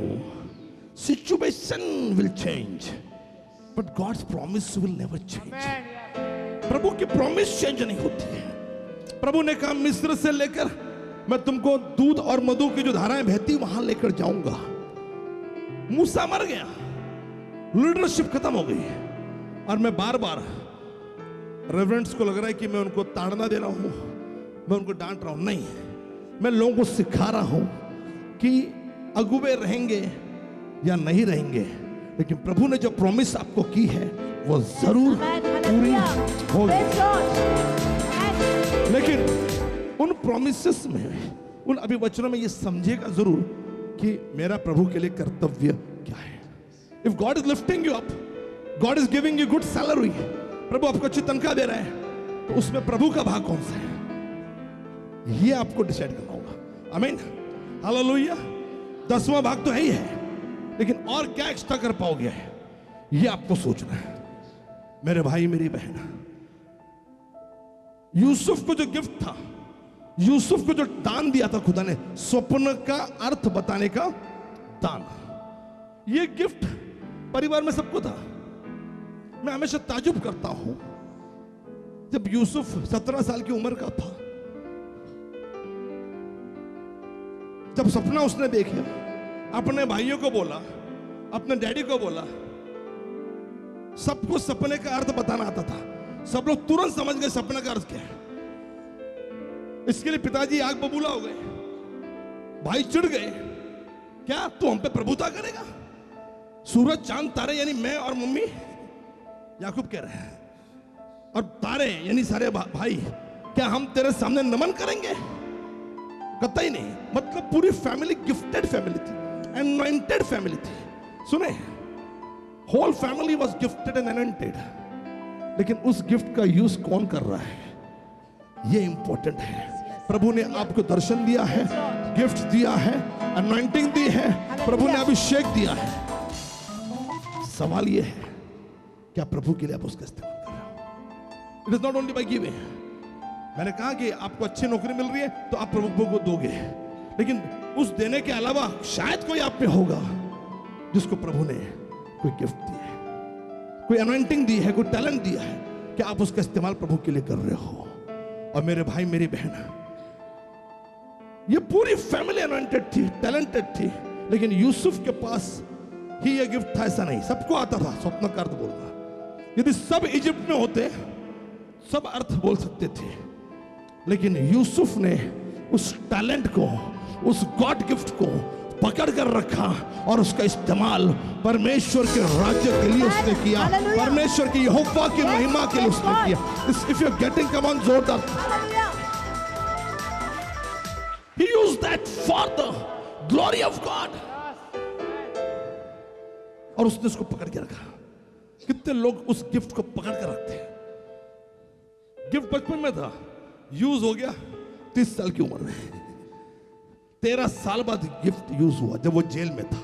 situation will change, but God's promise will never change. प्रभु की प्रॉमिस चेंज नहीं होती है। प्रभु ने कहा मिस्र से लेकर मैं तुमको दूध और मधु की जो धाराएं बहती वहां लेकर जाऊंगा। मूसा मर गया, लीडरशिप खत्म हो गई, और मैं बार बार रेवरेंट्स को लग रहा है कि मैं उनको ताड़ना दे रहा हूं, मैं उनको डांट रहा हूं। नहीं, मैं लोगों को सिखा रहा हूं कि अगुवे रहेंगे या नहीं रहेंगे, लेकिन प्रभु ने जो प्रॉमिस आपको की है वो जरूर पूरी होगी। लेकिन उन प्रॉमिसेस में, उन अभिवचनों में ये समझेगा जरूर कि मेरा प्रभु के लिए कर्तव्य क्या है। If God is lifting you up, God is giving you good salary, प्रभु आपको अच्छी तनख्वाह दे रहा है, तो उसमें प्रभु का भाग कौन सा है, ये आपको डिसाइड करना होगा। आमीन, हालेलुया। 10वां भाग तो है ही है, लेकिन और क्या एक्स्ट्रा कर पाओगे, ये आपको सोचना है। मेरे भाई मेरी बहन, यूसुफ को जो गिफ्ट था, यूसुफ को जो दान दिया था खुदा ने, स्वप्न का अर्थ बताने का दान, ये गिफ्ट परिवार में सबको था। मैं हमेशा ताजुब करता हूं, जब यूसुफ 17 साल की उम्र का था, जब सपना उसने देखा, अपने भाइयों को बोला, अपने डैडी को बोला, सबको सपने का अर्थ बताना आता था। सब लोग तुरंत समझ गए सपने का अर्थ क्या है। इसके लिए पिताजी आग बबूला हो गए, भाई चिढ़ गए, क्या तू हम पे प्रभुता करेगा? सूरज चांद तारे यानी मैं और मम्मी, याकूब कह रहे हैं, और तारे यानी सारे भाई, क्या हम तेरे सामने नमन करेंगे? कतई नहीं। मतलब पूरी फैमिली गिफ्टेड फैमिली थी, एनॉइंटेड फैमिली थी। सुने, whole family was gifted and anointed, लेकिन उस गिफ्ट का यूज कौन कर रहा है, ये इंपॉर्टेंट है। प्रभु ने आपको दर्शन दिया है, गिफ्ट दिया है, अनॉइंटिंग दी है, प्रभु ने अभिषेक दिया है। सवाल ये है, क्या प्रभु के लिए आप उसका इस्तेमाल कर रहे हो? It is not only by giving. मैंने कहा कि आपको अच्छी नौकरी मिल रही है तो आप प्रभु को दोगे, लेकिन उस देने के अलावा शायद कोई आप में होगा जिसको प्रभु ने कोई गिफ्ट दिया है, कोई अनॉइंटिंग दी है, कोई टैलेंट दिया है, कि आप उसका इस्तेमाल प्रभु के लिए कर रहे हो। और मेरे भाई मेरी बहन, ये पूरी फैमिली अनॉइंटेड थी, टैलेंटेड थी, लेकिन यूसुफ के पास ही ये गिफ्ट था ऐसा नहीं। सबको आता था स्वप्न का अर्थ बोलना। यदि सब इजिप्ट में होते, सब अर्थ बोल सकते थे, लेकिन यूसुफ ने उस टैलेंट को, उस गॉड गिफ्ट को पकड़ कर रखा और उसका इस्तेमाल परमेश्वर के राज्य के लिए उसने किया, परमेश्वर की यहोवा की महिमा के लिए उसने किया। If you are getting, come on, जोरदार। He used that for the glory of God, और उसने उसको पकड़ के रखा। कितने लोग उस गिफ्ट को पकड़ कर रखते हैं? गिफ्ट बचपन में था, यूज हो गया 30 साल की उम्र में, 13 साल बाद गिफ्ट यूज हुआ जब वो जेल में था।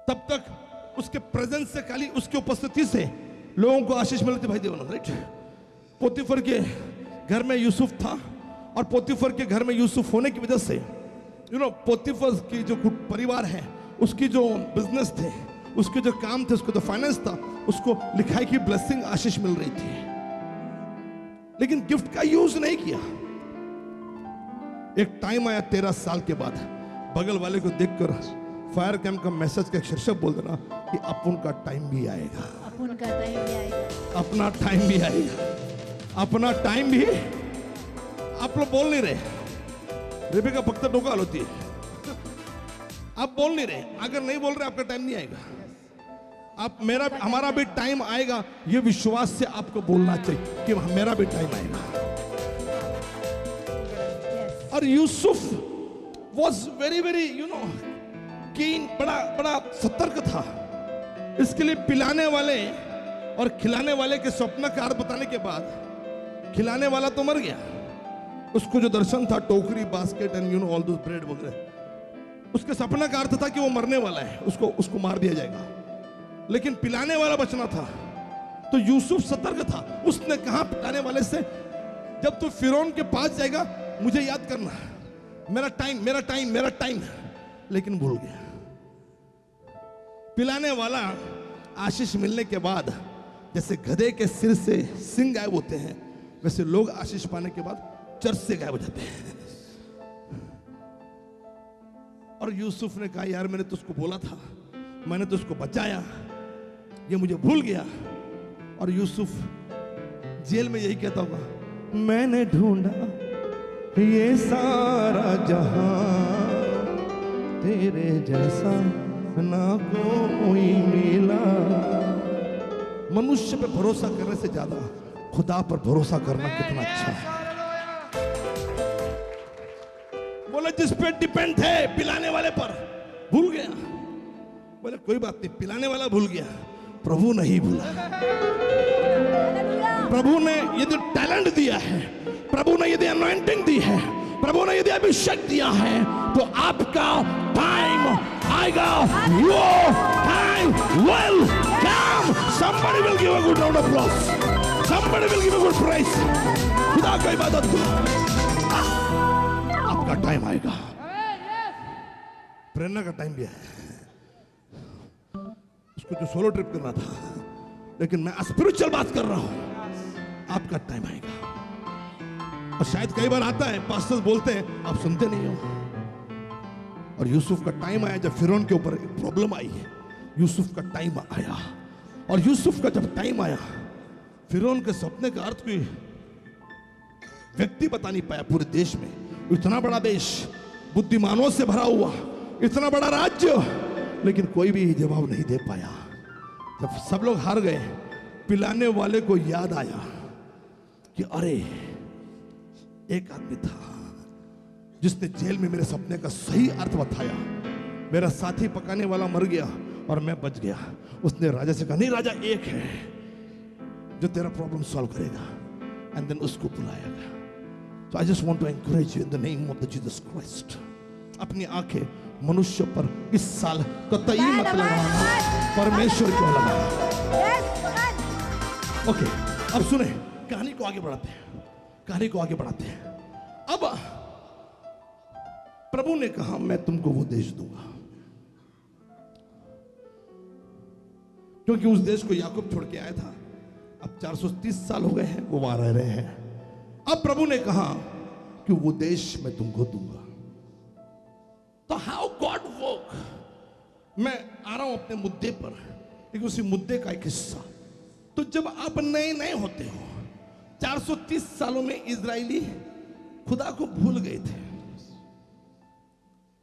तब तक उसके प्रेजेंस से, खाली उसकी उपस्थिति से लोगों को आशीष मिलती। भाई देवना, राइट? पोतीफर के घर में यूसुफ था, और पोतीफर के घर में यूसुफ होने की वजह से, पोतीफर की जो परिवार है, उसकी जो बिजनेस थे, उसके जो काम थे, उसको जो फाइनेंस था, उसको लिखाई की ब्लेसिंग, आशीष मिल रही थी, लेकिन गिफ्ट का यूज नहीं किया। एक टाइम आया 13 साल के बाद, बगल वाले को देखकर फायर कैंप का मैसेज का एक शीर्षक बोल देना कि अपन का टाइम भी आएगा, अपन का टाइम भी आएगा, अपना टाइम भी आएगा, अपना टाइम भी। आप लोग बोल नहीं रहे, रेबेका पक्का डोकाल होती है, आप बोल नहीं रहे। अगर नहीं बोल रहे, आपका टाइम नहीं आएगा। आप हमारा भी टाइम आएगा, ये विश्वास से आपको बोलना चाहिए कि मेरा भी टाइम आएगा। और Yusuf was very very keen, बड़ा बड़ा सतर्क था। इसके लिए पिलाने वाले और खिलाने वाले के स्वप्न का अर्थ बताने के बाद, खिलाने वाला तो मर गया, उसको जो दर्शन था टोकरी, बास्केट एंड ऑल दो ब्रेड वगैरह, उसके सपना का अर्थ था कि वो मरने वाला है, उसको मार दिया जाएगा। लेकिन पिलाने वाला बचना था। तो यूसुफ सतर्क था। उसने कहा पिलाने वाले से, जब तू फिरौन के पास जाएगा मुझे याद करना, मेरा टाइम मेरा टाइम मेरा टाइम। लेकिन भूल गया। पिलाने वाला आशीष मिलने के बाद जैसे गधे के सिर से सिंग गायब होते हैं, वैसे लोग आशीष पाने के बाद चर्च से गायब हो जाते हैं। और यूसुफ ने कहा, यार मैंने तुझको बोला था, मैंने तुझको बचाया, ये मुझे भूल गया। और यूसुफ जेल में यही कहता होगा, मैंने ढूंढा ये सारा जहां, तेरे जैसा ना कोई मिला। मनुष्य पे भरोसा करने से ज्यादा खुदा पर भरोसा करना कितना अच्छा है। बोले जिस पे डिपेंड थे पिलाने वाले पर, भूल गया। बोले कोई बात नहीं, पिलाने वाला भूल गया, प्रभु नहीं भूला। प्रभु ने यदि टैलेंट दिया है, प्रभु ने यदि अनॉइंटिंग दी है, प्रभु ने यदि अभिषेक दिया है, तो आपका टाइम आएगा। वो time will come. Somebody will give a good round of applause. Somebody will give a good praise. खुदा का इबादत करो। आपका टाइम आएगा। प्रेरणा का टाइम भी है। उसको जो सोलो ट्रिप करना था, लेकिन मैं स्पिरिचुअल बात कर रहा हूं। आपका टाइम आएगा। और शायद कई बार आता है, पास्टर्स बोलते हैं, आप सुनते नहीं हो। और यूसुफ का टाइम आया जब फिरौन के ऊपर प्रॉब्लम आई है। यूसुफ का टाइम आया, और यूसुफ का जब टाइम आया, फिरौन के सपने का अर्थ कोई व्यक्ति बता नहीं पाया पूरे देश में। इतना बड़ा देश, बुद्धिमानों से भरा हुआ, इतना बड़ा राज्य, लेकिन कोई भी जवाब नहीं दे पाया। जब सब लोग हार गए, पिलाने वाले को याद आया कि अरे एक आदमी था जिसने जेल में मेरे सपने का सही अर्थ बताया। मेरा साथी पकाने वाला मर गया और मैं बच गया। उसने राजा से कहा, नहीं राजा, एक है जो तेरा प्रॉब्लम सॉल्व करेगा। एंड देन उसको बुलाया गया। So I just want to encourage you in the name of the Jesus Christ. अपनी आंखें मनुष्य पर इस साल कतई मत लगाना, परमेश्वर को लगाना। ओके, अब सुने, कहानी को आगे बढ़ाते हैं। कहानी को आगे बढ़ाते हैं। अब प्रभु ने कहा, मैं तुमको वो देश दूंगा, क्योंकि उस देश को याकूब छोड़ के आया था। अब 430 साल हो गए हैं वो वहां रह रहे हैं। अब प्रभु ने कहा कि वो देश मैं तुमको दूंगा। तो हाउ गॉड वर्क, मैं आ रहा हूं अपने मुद्दे पर, लेकिन उसी मुद्दे का एक हिस्सा। तो जब आप नए नए होते हो, 430 सालों में इजरायली खुदा को भूल गए थे,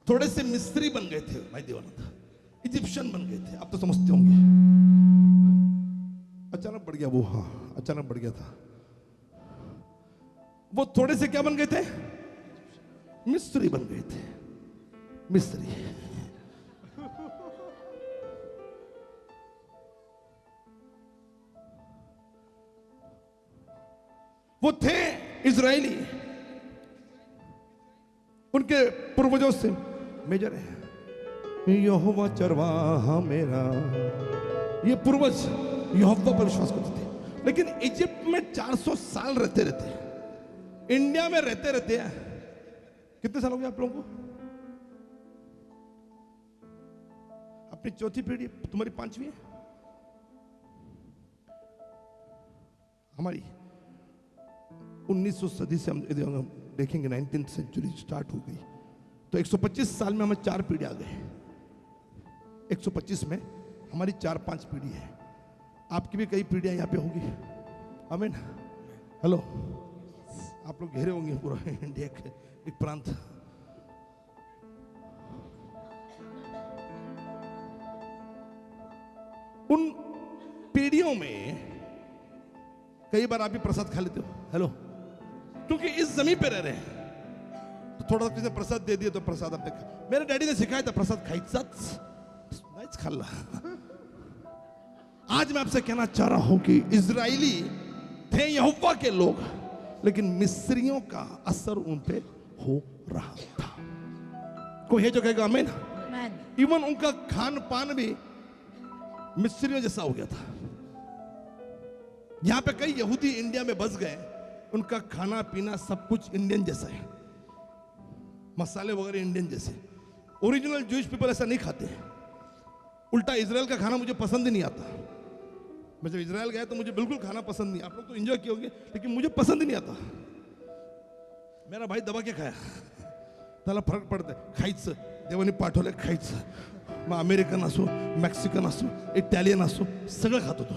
थोड़े से मिस्री बन गए थे, भाई देवानंद, इजिप्शियन बन गए थे। आप तो समझते होंगे। अचानक बढ़ गया वो, हाँ अचानक बढ़ गया था वो। थोड़े से क्या बन गए थे? मिस्री बन गए थे, मिस्री। वो थे इजरायली, उनके पूर्वजों से मेजर है। यहोवा चरवाहा मेरा, ये पूर्वज यहोवा पर विश्वास करते थे। लेकिन इजिप्ट में 400 साल रहते रहते, इंडिया में रहते रहते हैं, कितने साल हो गए आप लोगों को? अपनी चौथी पीढ़ी, तुम्हारी पांचवी है, हमारी 1900 सदी से हम देखेंगे 19th सेंचुरी स्टार्ट हो गई, तो 125 साल में हमें 4 पीढ़ी आ गए। 125 में हमारी 4-5 पीढ़ी है। आपकी भी कई पीढ़ियां यहाँ पे होंगी। आमीन। हेलो, आप लोग घेरे होंगे पूरा इंडिया के एक प्रांत। उन पीढ़ियों में कई बार आप भी प्रसाद खा लेते हो। हेलो, क्योंकि इस जमीन पे रह रहे हैं, तो थोड़ा किसी ने प्रसाद दे दिया तो प्रसाद आपने खा, मेरे डैडी ने सिखाया था प्रसाद खायचाच, नाहीच खाल्ला. आज मैं आपसे कहना चाह रहा हूं कि इजरायली थे यहोवा के लोग, लेकिन मिस्रियों का असर उन पे हो रहा था. कोई है जो कहेगा आमीन? इवन उनका खान पान भी मिस्रियों जैसा हो गया था. यहां पे कई यहूदी इंडिया में बस गए, उनका खाना पीना सब कुछ इंडियन जैसा है, मसाले वगैरह इंडियन जैसे. ओरिजिनल जूइश पीपल ऐसा नहीं खाते. उल्टा इजराइल का खाना मुझे पसंद ही नहीं आता. मैं जब इजराइल गया तो मुझे बिल्कुल खाना पसंद नहीं. आप लोग तो एंजॉय किए होंगे, लेकिन मुझे पसंद ही नहीं आता. मेरा भाई दबा के खाया, त्याला फरक पडते. खायचं, देवाने पाठवलं खायचं. मग अमेरिकन असो, मेक्सिकन असो, इटालियन असो, सगळं खात होतो.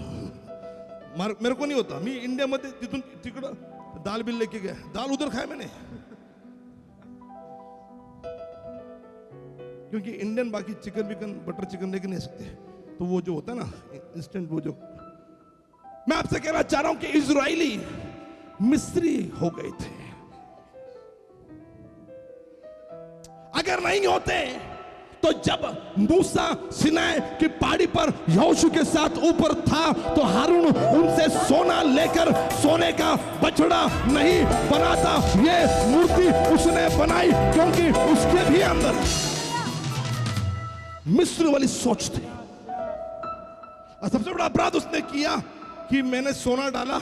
मेरे को नहीं होता. मी इंडिया मध्ये तिथून तिकडं दाल बिल लेके गया, दाल उधर खाया मैंने, क्योंकि इंडियन बाकी चिकन विकन बटर चिकन लेके नहीं सकते. तो वो जो होता है ना इंस्टेंट, वो जो मैं आपसे कहना चाह रहा हूं कि इजरायली मिस्री हो गए थे. अगर नहीं होते तो जब मूसा सिनाई की पहाड़ी पर यहोशू के साथ ऊपर था तो हारून उनसे सोना लेकर सोने का बछड़ा नहीं बनाता. ये मूर्ति उसने बनाई क्योंकि उसके भी अंदर मिस्र वाली सोच थी. और सबसे बड़ा अपराध उसने किया कि मैंने सोना डाला,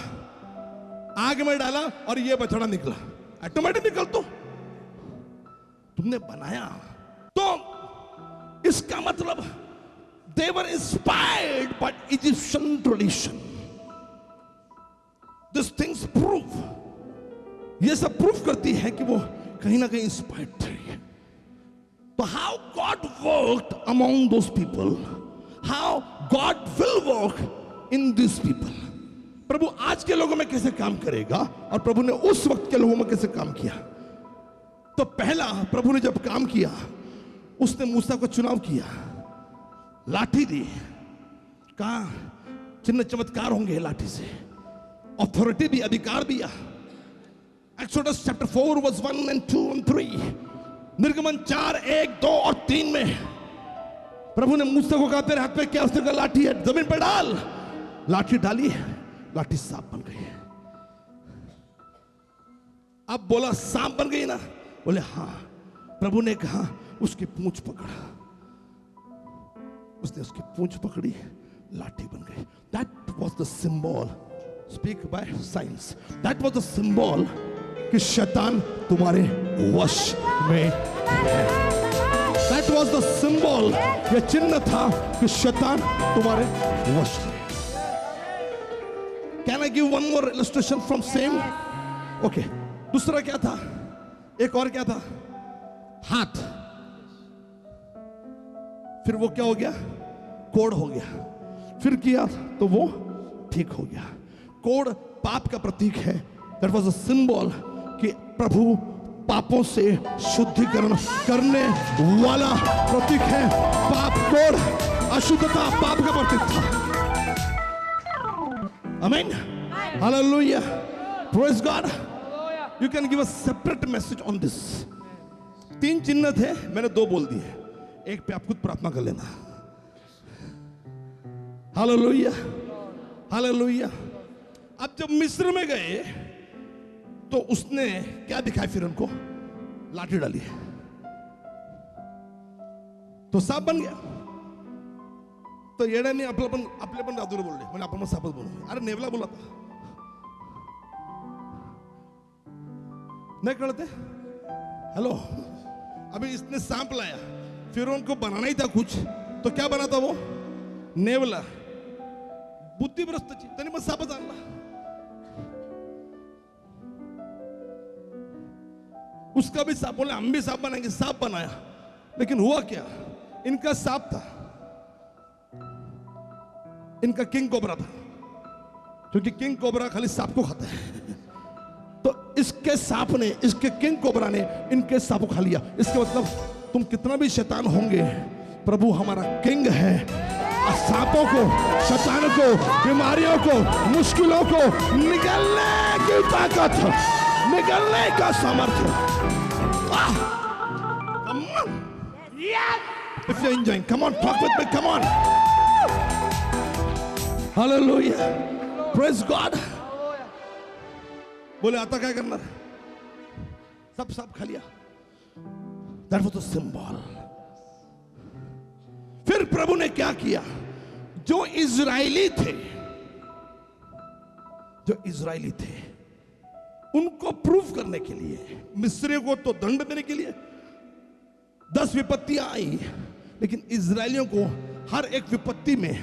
आग में डाला और ये बछड़ा निकला. ऑटोमेटिक निकल तो तुमने बनाया. तो इसका मतलब they were inspired by Egyptian tradition. These things prove, ये सब प्रूफ करती है कि वो कहीं ना कहीं इंस्पायर्ड थे. तो how God worked among those people, how God will work in these people. प्रभु आज के लोगों में कैसे काम करेगा और प्रभु ने उस वक्त के लोगों में कैसे काम किया. तो पहला प्रभु ने जब काम किया, उसने मूसा को चुनाव किया, लाठी दी, कहा चिन्ह चमत्कार होंगे लाठी से, अथॉरिटी भी, अधिकार दिया. Exodus chapter 4 verse 1 and 2 and 3, निर्गमन 4 1 2 और 3 में प्रभु ने मूसा को कहा तेरे हाथ में क्या? उसने कहा लाठी है, जमीन पर डाल. लाठी डाली, लाठी सांप बन गई. अब बोला सांप बन गई ना? बोले हाँ. प्रभु ने कहा उसकी पूंछ पकड़ा, उसने उसकी पूंछ पकड़ी, लाठी बन गई. That was the symbol, speak by science, that was the symbol कि शैतान तुम्हारे वश में है. दैट वॉज द सिंबल, यह चिन्ह था कि शैतान तुम्हारे वश में. Can I give one more illustration from same? Okay. दूसरा क्या था? एक और क्या था? हाथ. फिर वो क्या हो गया? कोढ़ हो गया. फिर किया तो वो ठीक हो गया. कोढ़ पाप का प्रतीक है. दैट वाज अ सिंबल कि प्रभु पापों से शुद्धिकरण करने वाला प्रतीक है. पाप, कोढ़, अशुद्धता पाप का प्रतीक था. आमीन. Hallelujah. Praise God. You can give a separate message on this. 3 चिन्ह थे, मैंने 2 बोल दिए. एक पे आप खुद प्रार्थना कर लेना. Hallelujah, hallelujah. अब जब मिस्र में गए तो उसने क्या दिखाया? फिर उनको लाठी डाली तो सांप बन गया. तो येड्याने आपले पण दादूला बोलले, म्हणजे आपण मग सापच बोलू. अरे नेवला बोला था, नहीं कळते? हेलो. अभी इसने सांप लाया, फिर उनको बनाना ही था कुछ, तो क्या बना था वो? नेवला. बुद्धिभ्रष्ट त्याने मग सापच आणला. उसका भी सांप, बोले हम भी सांप बनाएंगे. सांप बनाया, लेकिन हुआ क्या? इनका सांप था, इनका किंग कोबरा था, क्योंकि किंग कोबरा खाली सांप को खाता है. तो इसके सांप ने, इसके किंग कोबरा ने इनके सांप को खा लिया. इसके मतलब तुम कितना भी शैतान होंगे, प्रभु हमारा किंग है. सांपों को, शैतान को, बीमारियों को, मुश्किलों को निकलने की ताकत, निकलने का सामर्थ्य Come on. Yes. If you're enjoying, come on, talk with me. Come on. Hallelujah. Praise God. बोले आता क्या करना? सब खा लिया. That was the symbol. फिर प्रभु ने क्या किया? जो इजरायली थे उनको प्रूव करने के लिए, मिस्रियों को तो दंड देने के लिए 10 विपत्तियां आई, लेकिन इजरायलियों को हर एक विपत्ति में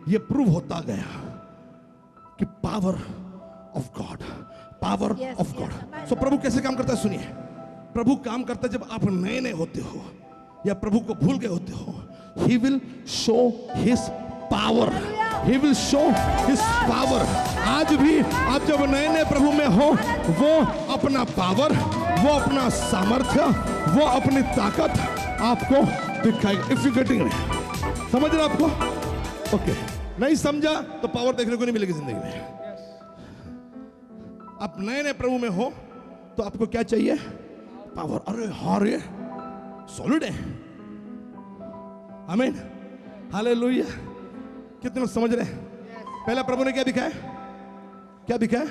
यह प्रूव होता गया कि power of God, power of God. So प्रभु कैसे काम करता है सुनिए. प्रभु काम करता है जब आप नए नए होते हो या प्रभु को भूल गए होते हो. He will show his power. He will show his power. आज भी आप जब नए नए प्रभु में हो, वो अपना पावर, वो अपना सामर्थ्य, वो अपनी ताकत आपको दिखाएगा. If you getting it, समझ रहे आपको? ओके. नहीं समझा तो पावर देखने को नहीं मिलेगी जिंदगी में. आप नए नए प्रभु में हो तो आपको क्या चाहिए? पावर. अरे हाँ रे, सॉलिड है. आमीन. हालेलुया. कितने लोग समझ रहे हैं? पहला प्रभु ने क्या दिखाया? क्या दिखाया?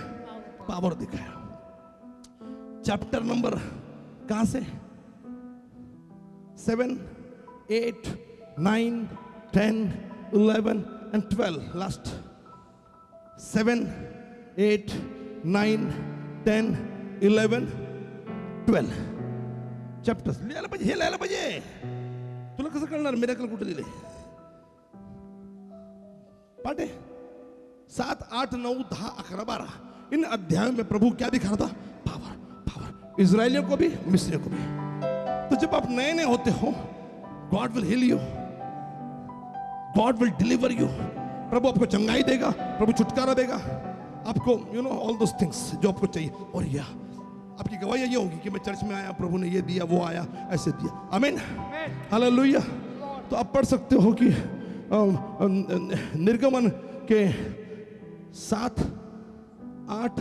पावर दिखाया. चैप्टर नंबर कहां से? 7, 8, 9, 10, 11 and 12. Last 7, 8, 9, 10, 11, 12 chapters. लिहायला पाहिजे. तुला कसं कळणार मिरेकल कुठे दिले? पाठ है 7, 8, 9, 10, 11, 12 इन अध्यायों में प्रभु क्या दिखा रहा था? Power, power. इजरायलियों को भी, मिस्रियों को भी. तो जब आप नए नए होते हो, God will heal you, God will deliver you. प्रभु आपको चंगाई देगा, प्रभु छुटकारा देगा आपको, you know all those things जो आपको चाहिए. और या आपकी गवाही ये होगी कि मैं चर्च में आया, प्रभु ने ये दिया, वो आया, ऐसे दिया. आमीन. हालेलुया. तो आप पढ़ सकते हो कि निर्गमन के 7, 8,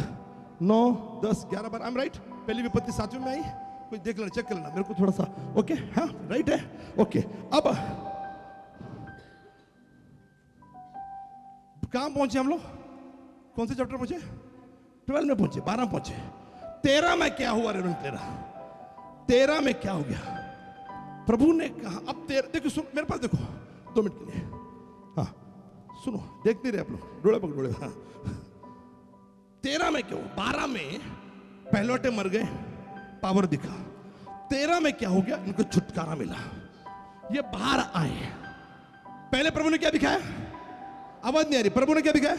9, 10, 11, 12. I am right? पहली विपत्ति 7वें में आई. कोई देख लेना, चेक कर लेना मेरे को थोड़ा सा. ओके, हाँ राइट है. ओके. अब कहां पहुंचे हम लोग? कौन से चैप्टर पहुंचे? 12 में पहुंचे, 12 में पहुंचे. 13 में क्या हुआ? 13 में क्या हो गया? प्रभु ने कहा अब 13. देखो सुन, मेरे पास देखो 2 मिनट के लिए. हाँ सुनो, देखते रहे आप लोग, डोळे पकड़ डोळे. हाँ 13 में क्यों? 12 में पहलौटे मर गए, पावर दिखा. 13 में क्या हो गया? इनको छुटकारा मिला, ये बाहर आए. पहले प्रभु ने क्या दिखाया? आवाज नहीं आ रही. प्रभु ने क्या दिखाया?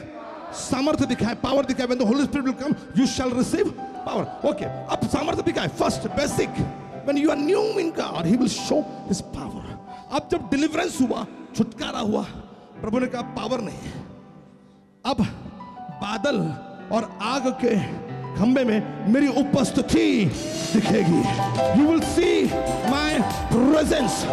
सामर्थ्य दिखाया, पावर दिखाया. When the Holy Spirit will come, you shall receive power. Okay, अब सामर्थ्य दिखाया. First basic, when you are new in God, He will show His power. अब जब डिलीवरेंस हुआ, छुटकारा हुआ, प्रभु ने कहा पावर नहीं, अब बादल और आग के खंबे में मेरी उपस्थिति दिखेगी. You will see my presence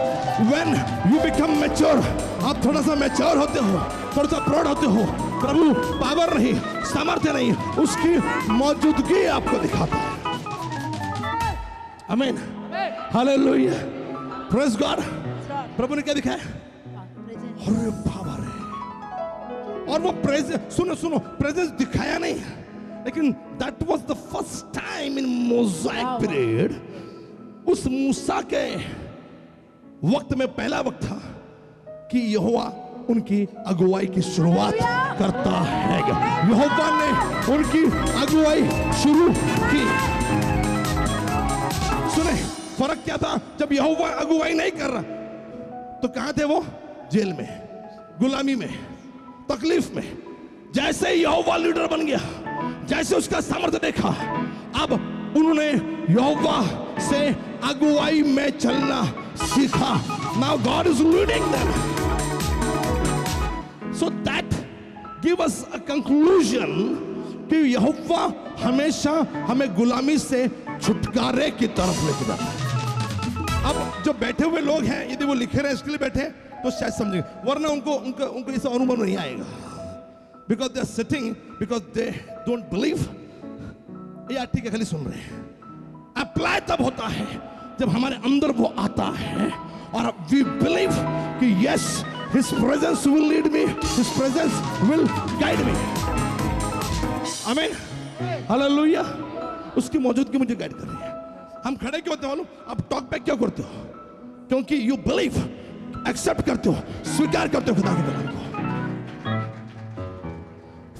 when you become mature. आप थोड़ा सा मैच्योर होते हो, थोड़ा सा प्रौढ़ होते हो, प्रभु पावर नहीं, सामर्थ्य नहीं, उसकी मौजूदगी आपको दिखाता है. आमीन. हालेलुया. Praise God. प्रभु ने क्या दिखाया? अरे पावर है. और वो प्रेजेंस, सुनो, प्रेजेंस दिखाया नहीं, लेकिन that was the first time in mosaic period. उस मूसा के वक्त में पहला वक्त था कि यहोवा उनकी अगुवाई की शुरुआत करता है. यहोवा ने उनकी अगुवाई शुरू की. सुने, फर्क क्या था? जब यहोवा अगुवाई नहीं कर रहा तो कहां थे वो? जेल में, गुलामी में, तकलीफ में. जैसे ही यहोवा लीडर बन गया, जैसे उसका सामर्थ्य देखा, अब उन्होंने यहोवा से अगुवाई में चलना सीखा. Now God is leading them. So that give us a conclusion कि यहोवा हमेशा हमें गुलामी से छुटकारे की तरफ लेके जाता है. अब जो बैठे हुए लोग हैं, यदि वो लिखे रहे इसके लिए बैठे तो शायद समझेंगे, वरना उनको इस अनुभव नहीं आएगा. Because they are sitting, because they don't believe. या ठीक है, खाली सुन रहे हैं. अप्लाई तब होता है जब हमारे अंदर वो आता है और वी बिलीव कि yes his presence will lead me, his presence will guide me, आमीन, हालेलुया। उसकी मौजूदगी मुझे गाइड कर रही है। हम खड़े क्यों होते हो मालूम? आप टॉक बैक क्यों करते हो? क्योंकि यू बिलीव, एक्सेप्ट करते हो, स्वीकार करते हो खुदा के कलाम को।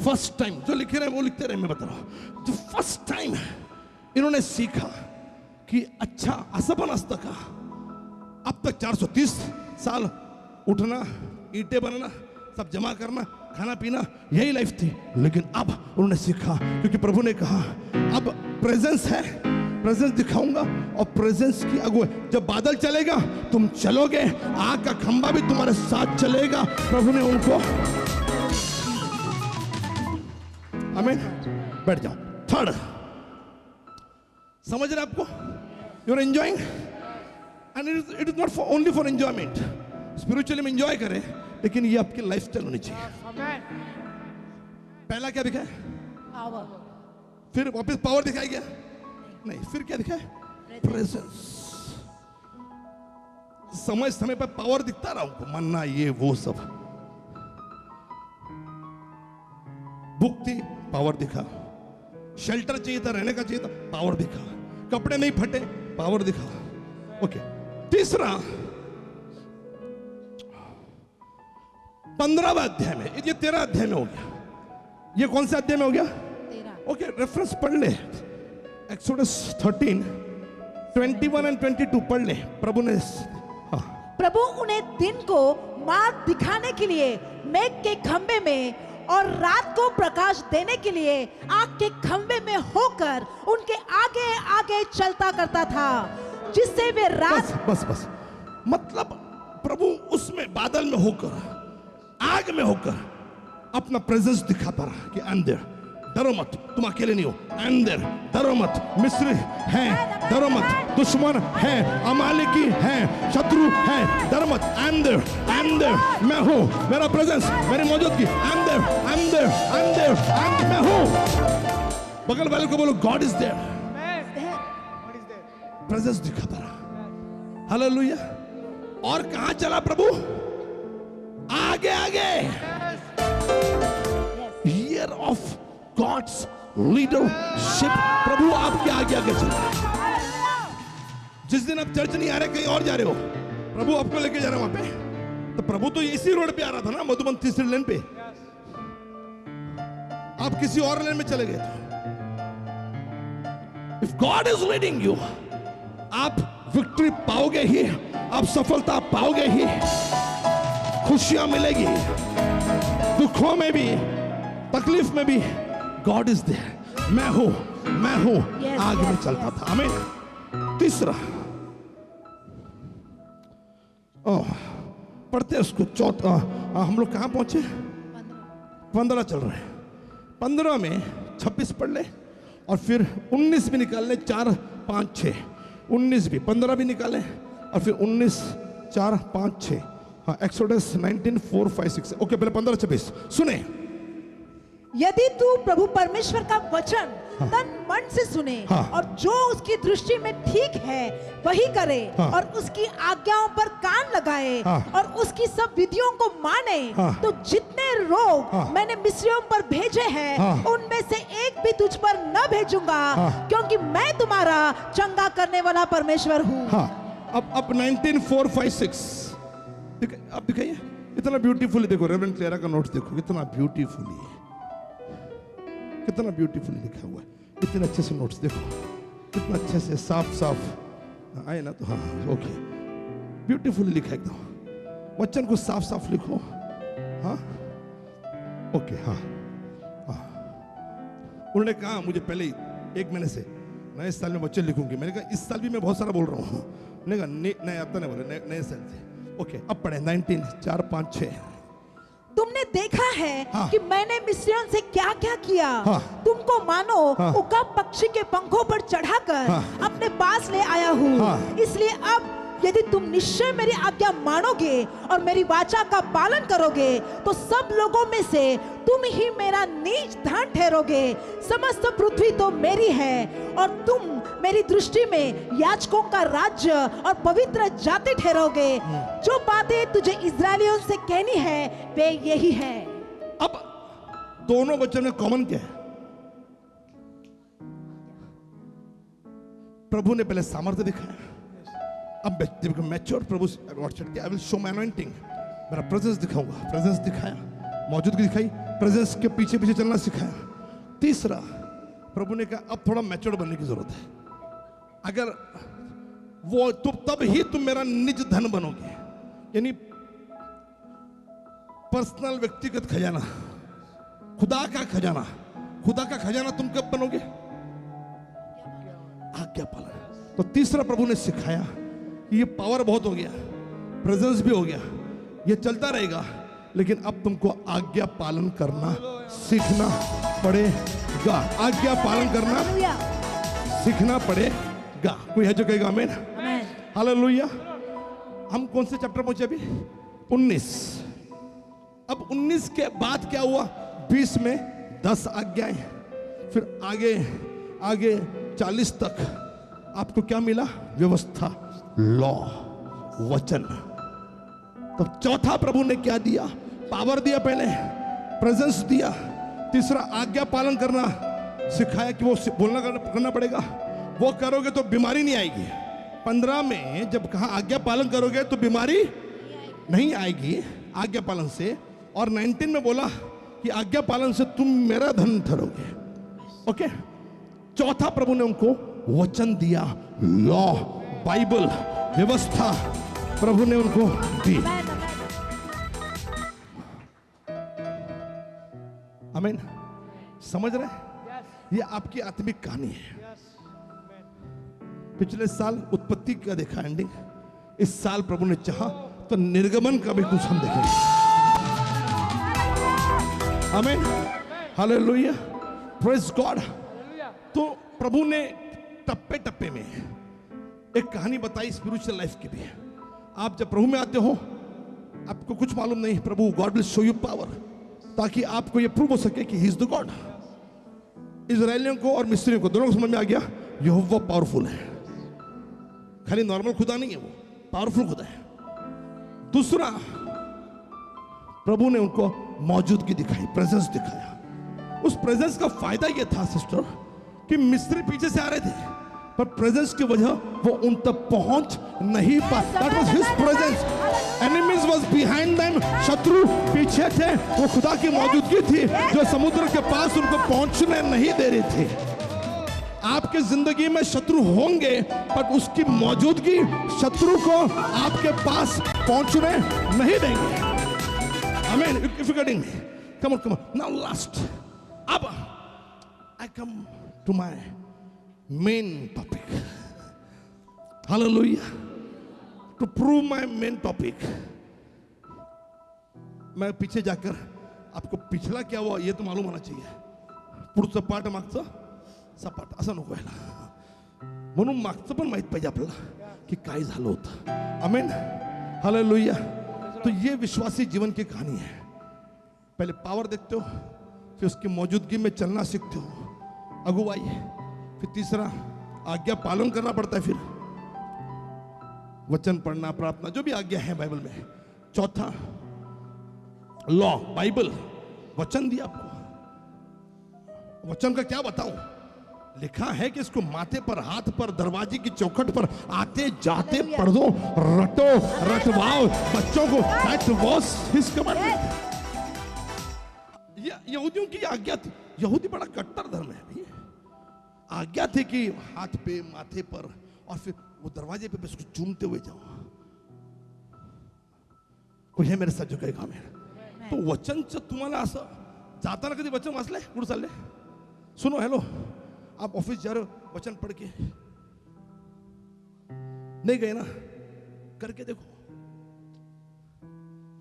फर्स्ट टाइम जो लिखे रहे वो लिखते रहे, मैं बता रहा हूं, जो फर्स्ट टाइम इन्होंने सीखा कि अच्छा असं पण असतं का? अब तक 430 साल उठना, ईंटें बनाना, सब जमा करना, खाना पीना, यही लाइफ थी। लेकिन अब उन्होंने सीखा, क्योंकि प्रभु ने कहा अब प्रेजेंस है, प्रेजेंस दिखाऊंगा और प्रेजेंस की अगुवाई। जब बादल चलेगा तुम चलोगे, आग का खंभा भी तुम्हारे साथ चलेगा। प्रभु ने उनको, आमीन, बैठ जाओ। थर्ड, समझ रहे आपको? You are enjoying and it is not for only for enjoyment. Spiritually में एंजॉय करें, लेकिन ये आपकी लाइफस्टाइल होनी चाहिए। पहला क्या दिखा है? पावर। फिर वापस पावर दिखाया गया? नहीं, फिर क्या दिखा है? प्रेजेंस। समय समय पर पावर दिखता रहा उनको, मन्ना ये वो सब। भूख थी, पावर दिखा। शेल्टर चाहिए था, रहने का चाहिए था, पावर दिखा। कपड़े नहीं फटे, पावर दिखा। ओके। तीसरा 15वां अध्याय में, ये 13 अध्याय में हो गया। ये कौन सा अध्याय में हो गया? 13। ओके, रेफरेंस पढ़ ले। एक्सोडस 13, 21 एंड 22 पढ़ ले। प्रभु ने, हाँ, प्रभु उन्हें दिन को मार्ग दिखाने के लिए मेघ के खंबे में और रात को प्रकाश देने के लिए आग के खंबे में होकर उनके आगे आगे चलता करता था, जिससे वे रात। बस मतलब प्रभु उसमें बादल में होकर, आग में होकर अपना प्रेजेंस दिखाता रहा कि आई एम देयर, डरो मत, तुम अकेले नहीं हो, आई एम देयर, डरो मत, मिस्री हैं, डरो मत, दुश्मन हैं, अमालेकी हैं, शत्रु हैं, डरो मत, आई एम देयर, मैं हूं, मेरा प्रेजेंस, मेरी मौजूदगी, आई एम देयर, मैं हूं। बगल वाले को बोलो गॉड इज देयर। प्रेजेंस दिखाता रहा, हालेलुया। और कहां चला प्रभु? आगे आगे। Year of God's leadership. प्रभु आपके आगे आगे चल रहा है। जिस दिन आप चर्च नहीं आ रहे, कहीं और जा रहे हो, प्रभु आपको लेके जा रहा है वहां पे। तो प्रभु तो इसी रोड पे आ रहा था ना, मधुबन तीसरी लेन पे। आप किसी और लेन में चले गए। If God is leading you, आप विक्ट्री पाओगे ही, आप सफलता पाओगे ही, खुशियां मिलेगी, दुखों में भी, तकलीफ में भी। गॉड इज देयर, मैं हूं, आगे में चलता था। आमीन। तीसरा, पढ़ते उसको। चौथा, हम लोग कहां पहुंचे? 15 चल रहे हैं। 15 में 26 पढ़ ले और फिर 19 भी निकाल ले। 4, 5, 6, 19 भी, 15 भी निकाले और फिर 19, 4, 5, 6। हाँ, एक्सोडस 19, 4, 5, 6। ओके, पहले 15, 26 सुने। यदि तू प्रभु परमेश्वर का वचन तन मन से सुने और जो उसकी दृष्टि में ठीक है वही करे और उसकी आज्ञाओं पर कान लगाए और उसकी सब विधियों को माने, तो जितने रोग मैंने मिस्रियों पर भेजे हैं उनमें से एक भी तुझ पर न भेजूंगा, क्योंकि मैं तुम्हारा चंगा करने वाला परमेश्वर हूँ। अब 19, 4, 5, 6 अब दिखाइए। इतना ब्यूटीफुली देखो, रेवरेंड क्लेरा का नोट्स देखो, कितना ब्यूटीफुली लिखा हुआ है। इतने अच्छे से नोट्स देखो, कितना अच्छे से साफ आए ना। तो हाँ, ओके, ब्यूटीफुली लिखा एकदम। वचन को साफ साफ लिखो। हाँ, ओके, हाँ। उन्होंने कहा मुझे पहले ही 1 महीने से नए साल में वचन लिखूंगी। मैंने कहा इस साल भी मैं बहुत सारा बोल रहा हूँ। मैंने कहा नए आता नहीं बोले, नए साल से। ओके, अब पढ़े 19, 4, 5, 6। तुमने देखा है कि मैंने मिस्रियों से क्या क्या किया। तुमको मानो उका पक्षी के पंखों पर चढ़ाकर अपने पास ले आया हूँ। इसलिए अब यदि तुम निश्चय मेरी आज्ञा मानोगे और मेरी वाचा का पालन करोगे तो सब लोगों में से तुम ही मेरा नीच धन ठहरोगे। समस्त पृथ्वी तो मेरी है और तुम मेरी दृष्टि में याजकों का राज्य और पवित्र जाति ठहरोगे। जो बातें तुझे इस्राएलियों से कहनी है वे यही है। अब दोनों वचन में कॉमन क्या है? प्रभु ने पहले सामर्थ्य दिखाया, अब mature Prabhu I will show my anointing, मेरा प्रेजेंस दिखाऊंगा। प्रेजेंस दिखाया, मौजूदगी दिखाई, प्रेजेंस के पीछे पीछे चलना सिखाया। तीसरा प्रभु ने कहा अब थोड़ा मैच्योर बनने की जरूरत है। अगर वो तब ही तुम मेरा निज धन बनोगे, यानी पर्सनल व्यक्तिगत खजाना, खुदा का खजाना। खुदा का खजाना तुम कब बनोगे? आज्ञा पालन। तो तीसरा प्रभु ने सिखाया कि ये पावर बहुत हो गया, प्रेजेंस भी हो गया, ये चलता रहेगा, लेकिन अब तुमको आज्ञा पालन करना सीखना पड़ेगा। आज्ञा पालन करना सीखना पड़ेगा। कोई है जो कहेगा आमीन? हालेलुया। हम कौन से चैप्टर पहुंचे अभी? 19। अब 19 के बाद क्या हुआ? 20 में 10 आज्ञाएं, फिर आगे आगे 40 तक आपको क्या मिला? व्यवस्था, लॉ, वचन। तो चौथा प्रभु ने क्या दिया? पावर दिया, पहले प्रेजेंस दिया, तीसरा आज्ञा पालन करना सिखाया कि वो बोलना करना पड़ेगा। वो करोगे तो बीमारी नहीं आएगी। 15 में जब कहा आज्ञा पालन करोगे तो बीमारी नहीं आएगी आज्ञा पालन से, और 19 में बोला कि आज्ञा पालन से तुम मेरा धन ठहरोगे। ओके। चौथा प्रभु ने उनको वचन दिया, लॉ, बाइबल, व्यवस्था प्रभु ने उनको दी। आमीन। समझ रहे? ये आपकी आत्मिक कहानी है। पिछले साल उत्पत्ति का देखा एंडिंग, इस साल प्रभु ने चाहा तो निर्गमन का भी कुछ हम देखेंगे। आमीन, हालेलुया, प्रेज गॉड। तो प्रभु ने टप्पे टप्पे में एक कहानी बताई स्पिरिचुअल लाइफ की भी। आप जब प्रभु में आते हो, आपको कुछ मालूम नहीं, प्रभु God will show you power, ताकि आपको यह प्रूव हो सके कि ही इज द गॉड। इजरायलियों को और मिस्रियों को दोनों को समझ में आ गया यहोवा पावरफुल है, खाली नॉर्मल खुदा नहीं है, वो पावरफुल खुदा है। दूसरा, प्रभु ने उनको मौजूदगी दिखाई, प्रेजेंस दिखाया। उस प्रेजेंस का फायदा यह था सिस्टर कि मिस्री पीछे से आ रहे थे, पर प्रेजेंस की वजह वो उन तक पहुंच नहीं पाए। That was his presence. Enemies was behind them, शत्रु पीछे थे, वो खुदा की मौजूदगी थी जो समुद्र के पास उनको पहुंचने नहीं दे रही थी। आपके जिंदगी में शत्रु होंगे, पर उसकी मौजूदगी शत्रु को आपके पास पहुंचने नहीं देंगे। Amen. If you getting me, come on now last. अब I come to my main topic. Hallelujah. To prove my main topic, मैं पीछे जाकर आपको पिछला क्या हुआ ये तो मालूम होना चाहिए। पुढचं पाठ मागचं सपाट असं नको व्हायला, म्हणून मागचं पण माहित पाहिजे आपल्याला की काय झालं होतं। आमीन, हालेलुया। तो ये विश्वासी जीवन की कहानी है। पहले पावर देखते हो, फिर उसकी मौजूदगी में चलना सीखते हो, अगुवाई, फिर तीसरा आज्ञा पालन करना पड़ता है, फिर वचन पढ़ना, प्रार्थना, जो भी आज्ञा है बाइबल में। चौथा लॉ, बाइबल, वचन दिया आपको। वचन का क्या बताऊं? लिखा है कि इसको माथे पर, हाथ पर, दरवाजे की चौखट पर आते जाते पढ़ दो, रटो, रटवाओ बच्चों को। That was his commandment। यहूदियों की आज्ञा थी। यहूदी बड़ा कट्टर धर्म है भैया। आज्ञा थी कि हाथ पे, माथे पर, और फिर वो दरवाजे पे उसको चूमते हुए जाओ। कोई है मेरे साथ जो कहेगा आमीन? तो वचनचं तुम्हाला असं जाताना कधी वचन वाचलंय? कुठं चालले? सुनो, हेलो, आप ऑफिस जा रहे हो, वचन पढ़ के नहीं गए ना, करके देखो,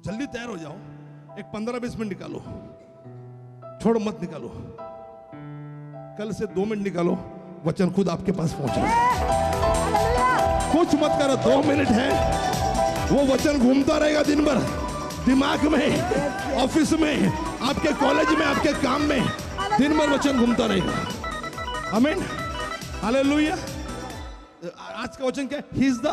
जल्दी तैयार हो जाओ, एक 15-20 मिनट निकालो, छोड़ो मत निकालो, कल से 2 मिनट निकालो, वचन खुद आपके पास पहुंच रहा है। कुछ मत करो, 2 मिनट है, वो वचन घूमता रहेगा दिन भर दिमाग में, ऑफिस में, आपके कॉलेज में, आपके काम में, दिन भर वचन घूमता रहेगा। आमीन, हालेलुया। आज का वचन क्या है? ही is the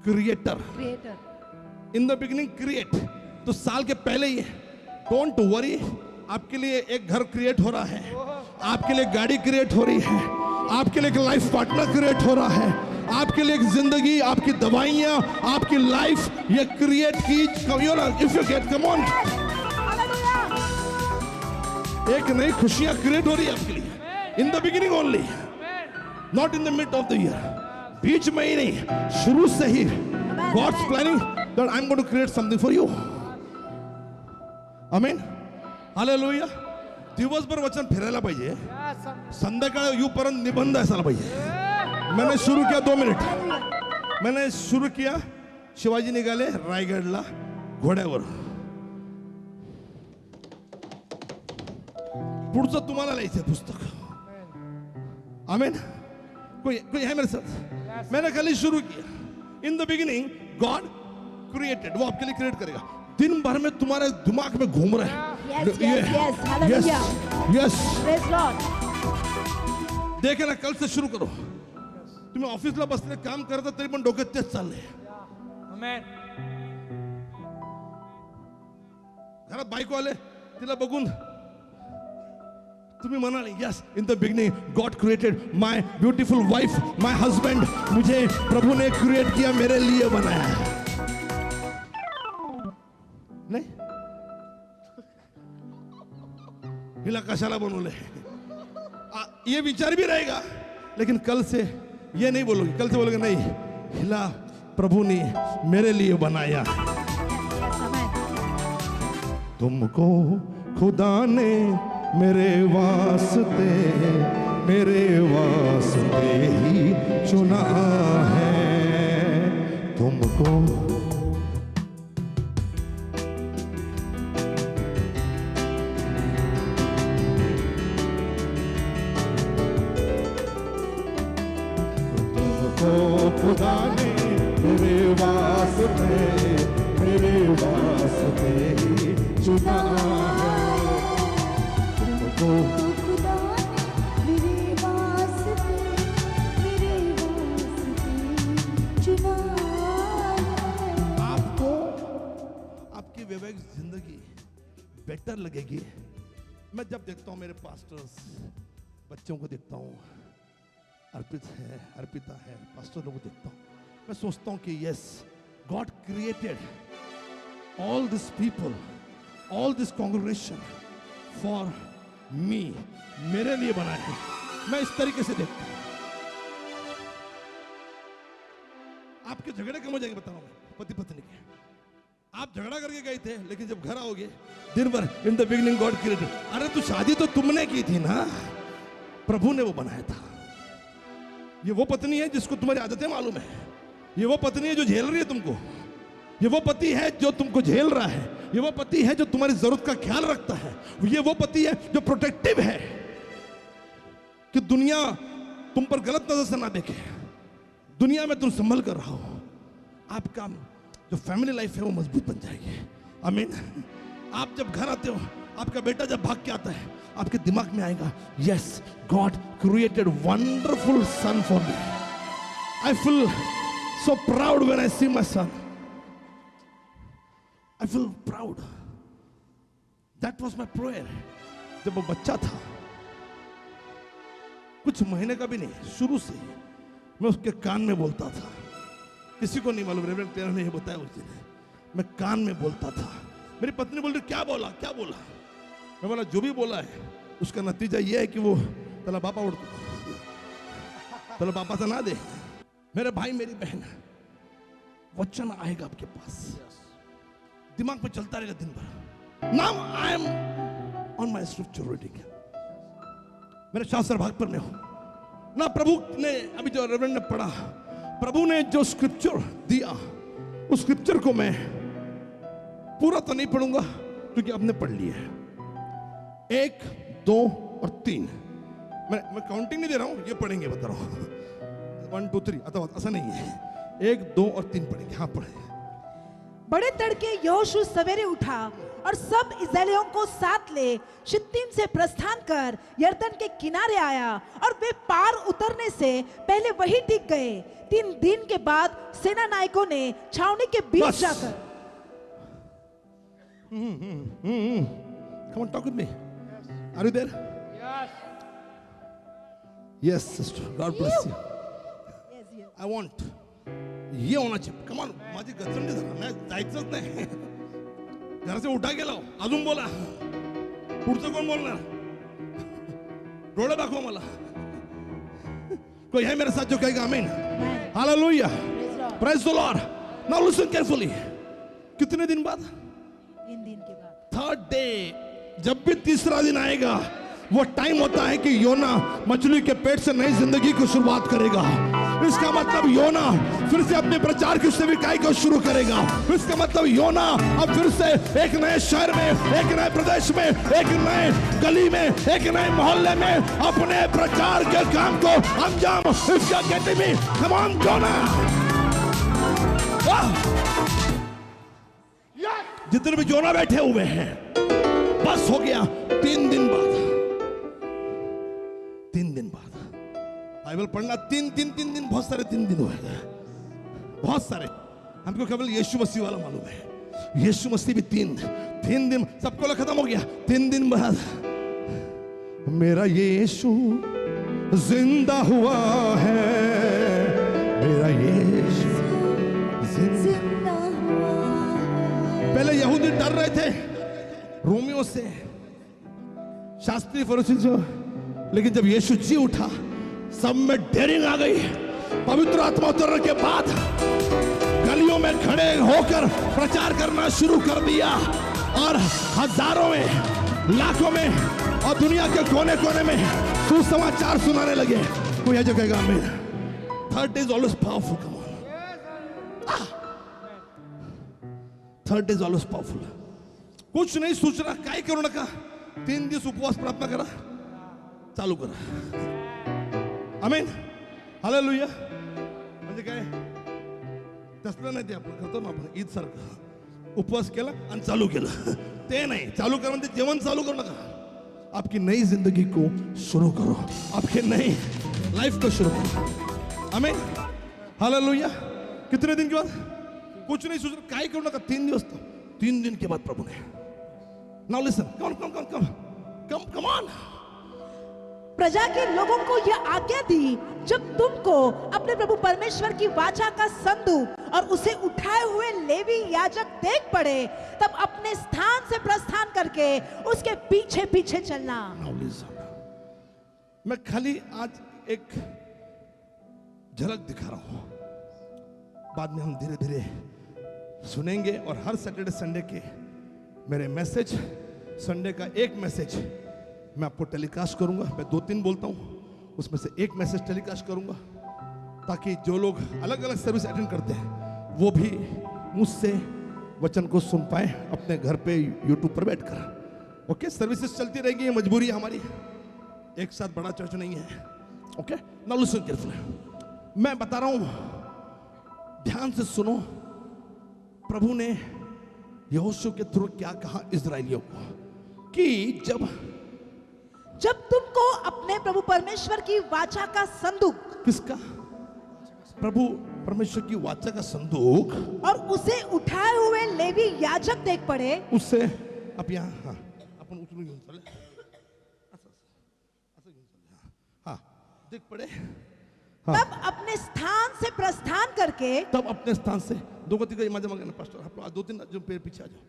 creator. In the beginning create, तो साल के पहले ही डोंट वरी, आपके लिए एक घर क्रिएट हो रहा है, आपके लिए गाड़ी क्रिएट हो रही है, आपके लिए एक लाइफ पार्टनर क्रिएट हो रहा है, आपके लिए एक जिंदगी, आपकी दवाइयां, आपकी लाइफ ये क्रिएट की। If you get, come on, एक नई खुशियां क्रिएट हो रही है आपके लिए। In the beginning only, not in the mid of the year, बीच में ही नहीं, शुरू से ही God's planning that I am going to create something for you. Amen, hallelujah. दिवसभर वचन फिरायला पाहिजे, संध्याकाळ येऊपर्यंत निबंध असायला पाहिजे। मैंने शुरू किया 2 मिनट, मैंने शुरू किया, शिवाजी निघाले रायगडला घोड्यावर, पुढचं तुम्हाला लिहायचं पुस्तक। आमीन, कोई कोई है मेरे साथ? मैंने खाली शुरू किया। इन द बिगिनिंग गॉड क्रिएटेड, वो आपके लिए क्रिएट करेगा। दिन भर में तुम्हारे दिमाग में घूम रहे हैं, यस, देखे ना, कल से शुरू करो। तुम्ही ऑफिसला बसले काम करता तरी पण डोक्यात तेच चाललंय। घरात बायको आले, तिला बघून तुम्ही म्हणाले, yes, in the beginning God created my beautiful wife, my husband, मुझे प्रभु ने क्रिएट किया, मेरे लिए बनाया है। नहीं, हिला कशाला बनवले, ये विचार भी रहेगा, लेकिन कल से ये नहीं बोलोगे, कल से बोलोगे नहीं, हिला प्रभु ने मेरे लिए बनाया। तुमको खुदा ने मेरे वास्ते ही चुना है। तुमको खुदा ने मेरे वास्ते ही चुना है। तुमको खुदा ने मेरे वास्ते चुना है। आपको आपकी वैवाहिक जिंदगी बेटर लगेगी। मैं जब देखता हूँ मेरे पास्टर्स, बच्चों को देखता हूँ, अर्पिता है, पास्टर लोगों को देखता हूँ, मैं सोचता हूँ कि yes, God created all this people, all this congregation for me, मेरे लिए बनाया है। मैं इस तरीके से देखता हूँ। आपके झगड़े कम हो जाएंगे, बता रहा हूं मैं, पति पत्नी के। आप झगड़ा करके गए थे, लेकिन जब घर आओगे दिन भर इन द बिगिनिंग गॉड क्रिएटेड, अरे तो शादी तो तुमने की थी ना, प्रभु ने वो बनाया था। ये वो पत्नी है जिसको तुम्हारी आदतें मालूम है, ये वो पत्नी है जो झेल रही है तुमको, ये वो पति है जो तुमको झेल रहा है, ये वो पति है जो तुम्हारी जरूरत का ख्याल रखता है, ये वो पति है जो प्रोटेक्टिव है कि दुनिया तुम पर गलत नजर से ना देखे, दुनिया में तुम संभल कर रहो, आपका जो फैमिली लाइफ है वो मजबूत बन जाएगी। आमीन। आप जब घर आते हो, आपका बेटा जब भाग के आता है, आपके दिमाग में आएगा, yes, God created wonderful son for me, I feel so proud when I see my son, I feel proud, that was my prayer. जब वो बच्चा था, कुछ महीने का भी नहीं, शुरू से ही मैं उसके कान में बोलता था, किसी को नहीं मालूम, रेवरेंड टेलर ने ये बताया उस दिन, मैं कान में बोलता था। मेरी पत्नी बोल रही, क्या बोला क्या बोला? मैं बोला, जो भी बोला है उसका नतीजा ये है कि वो तला बापा उड़, तला बापा से ना दे। मेरे भाई मेरी बहन, वचन आएगा आपके पास, दिमाग में चलता रहेगा दिन भर। Now I am on my scripture reading, मेरे शास्त्र भाग पर मैं हूं ना। प्रभु ने अभी जो रेवरेंड ने पढ़ा, प्रभु ने जो स्क्रिप्चर दिया, उस स्क्रिप्चर को मैं पूरा तो नहीं पढ़ूंगा क्योंकि आपने पढ़ लिया है। 1, 2 और 3 मैं काउंटिंग नहीं दे रहा हूं, ये पढ़ेंगे बता रहा हूं 1 2 3 अथवा ऐसा नहीं है, 1 2 और 3 पढ़ेंगे। हाँ पढ़े। बड़े तड़के यहोशू सवेरे उठा और सब इस्राएलियों को साथ ले शित्तीम से प्रस्थान कर यरदन के किनारे आया और वे पार उतरने से पहले वही टिक गए। 3 दिन के बाद सेना नायकों ने छावनी के बीच बस। जाकर Come on, talk with me. Are you there? Yes, sister. God bless you. I want. ये होना चाहिए. Come on, माझी गचंडी झाला. मैं जायचंच नाही. घराचे उठा गेला. अजून बोला. पुढचं कोण बोलणार? डोळे दाखवा मला. कोई है मेरे साथ जो कहेगा आमीन? Hallelujah. Praise the Lord. Now listen carefully. कितने दिन बाद? 3 दिन के बाद 3rd day, जब भी तीसरा दिन आएगा वो टाइम होता है कि योना मछली के पेट से नई जिंदगी की शुरुआत करेगा। इसका मतलब योना फिर से अपने प्रचार की सेविकाई को शुरू करेगा। इसका मतलब योना अब फिर से एक नए शहर में, एक नए प्रदेश में, एक नए गली में, एक नए मोहल्ले में अपने प्रचार के काम को अंजाम इसका कहते भी कम ऑन योना। जितने भी योना बैठे हुए हैं, बस हो गया 3 दिन बाद। 3 दिन बाद बाइबल पढ़ना 3 दिन, बहुत सारे 3 दिन हुए हैं, बहुत सारे। हमको केवल यीशु मसीह वाला मालूम है। यीशु मसीह भी 3 दिन सबको खत्म हो गया। 3 दिन बाद मेरा यीशु जिंदा हुआ है, मेरा यीशु जिंदा हुआ है। पहले यहूदी डर रहे थे रोमियों से, शास्त्री फरीसी से, लेकिन जब यीशु जी उठा सब में डेयरिंग आ गई। पवित्र आत्मा उतरने के बाद गलियों में खड़े होकर प्रचार करना शुरू कर दिया और हजारों में, लाखों में और दुनिया के कोने कोने में सुसमाचार सुनाने लगे। कोई है जो कहेगा आमीन? 3rd day is always powerful. Come on. 3rd day is always powerful. कुछ नाही सूचना, काय करू नका. 3 दिवस उपवास प्रार्थना करा, चालू करा. आमीन, हालेलुया. म्हणजे काय तसलं नाही, ते आपण करतो ना आपण ईद सारखं उपवास केला आणि चालू केलं, ते नाही. चालू करा म्हणजे जेवण चालू करू नका. आपकी नई जिंदगी को शुरू करो, आपके नई लाइफ को शुरू करो. आमीन, हालेलुया. कितने दिन के बाद? कुछ नहीं सूचना, काय करू नका. 3 दिवस, 3 दिन के बाद प्रभु ने. Now listen, come on. प्रजा के लोगों को यह आज्ञा दी, जब तुमको अपने प्रभु परमेश्वर की वाचा का संदूक और उसे उठाए हुए लेवी याजक देख पड़े, तब अपने स्थान से प्रस्थान करके उसके पीछे पीछे चलना. मैं खाली आज एक झलक दिखा रहा हूं, बाद में हम धीरे धीरे सुनेंगे. और हर सैटरडे संडे के मेरे मैसेज, संडे का एक मैसेज मैं आपको टेलीकास्ट करूंगा. मैं 2-3 बोलता हूं, उसमें से एक मैसेज टेलीकास्ट करूंगा, ताकि जो लोग अलग अलग सर्विस अटेंड करते हैं वो भी मुझसे वचन को सुन पाए अपने घर पे यूट्यूब पर बैठकर. ओके, सर्विसेज चलती रहेगी, ये मजबूरी है हमारी, एक साथ बड़ा चर्च नहीं है. Okay, now listen carefully. मैं बता रहा हूं, ध्यान से सुनो. प्रभु ने यहोशू के थ्रू क्या कहा इजरायलियों को, कि जब तुमको अपने प्रभु परमेश्वर की वाचा का संदूक, किसका? प्रभु परमेश्वर की वाचा का संदूक, और उसे उठाए हुए लेवी याजक देख पड़े. उससे अब यहाँ, हाँ, अपन उचलून घेऊन चालले, असं घेऊन चालले, हाँ, देख पड़े. हाँ. तब अपने स्थान से प्रस्थान करके, तब अपने स्थान से, दोघं तिघं माझ्या मागे ना पास्टर, आप 2-3 जो पीछे आ जाओ.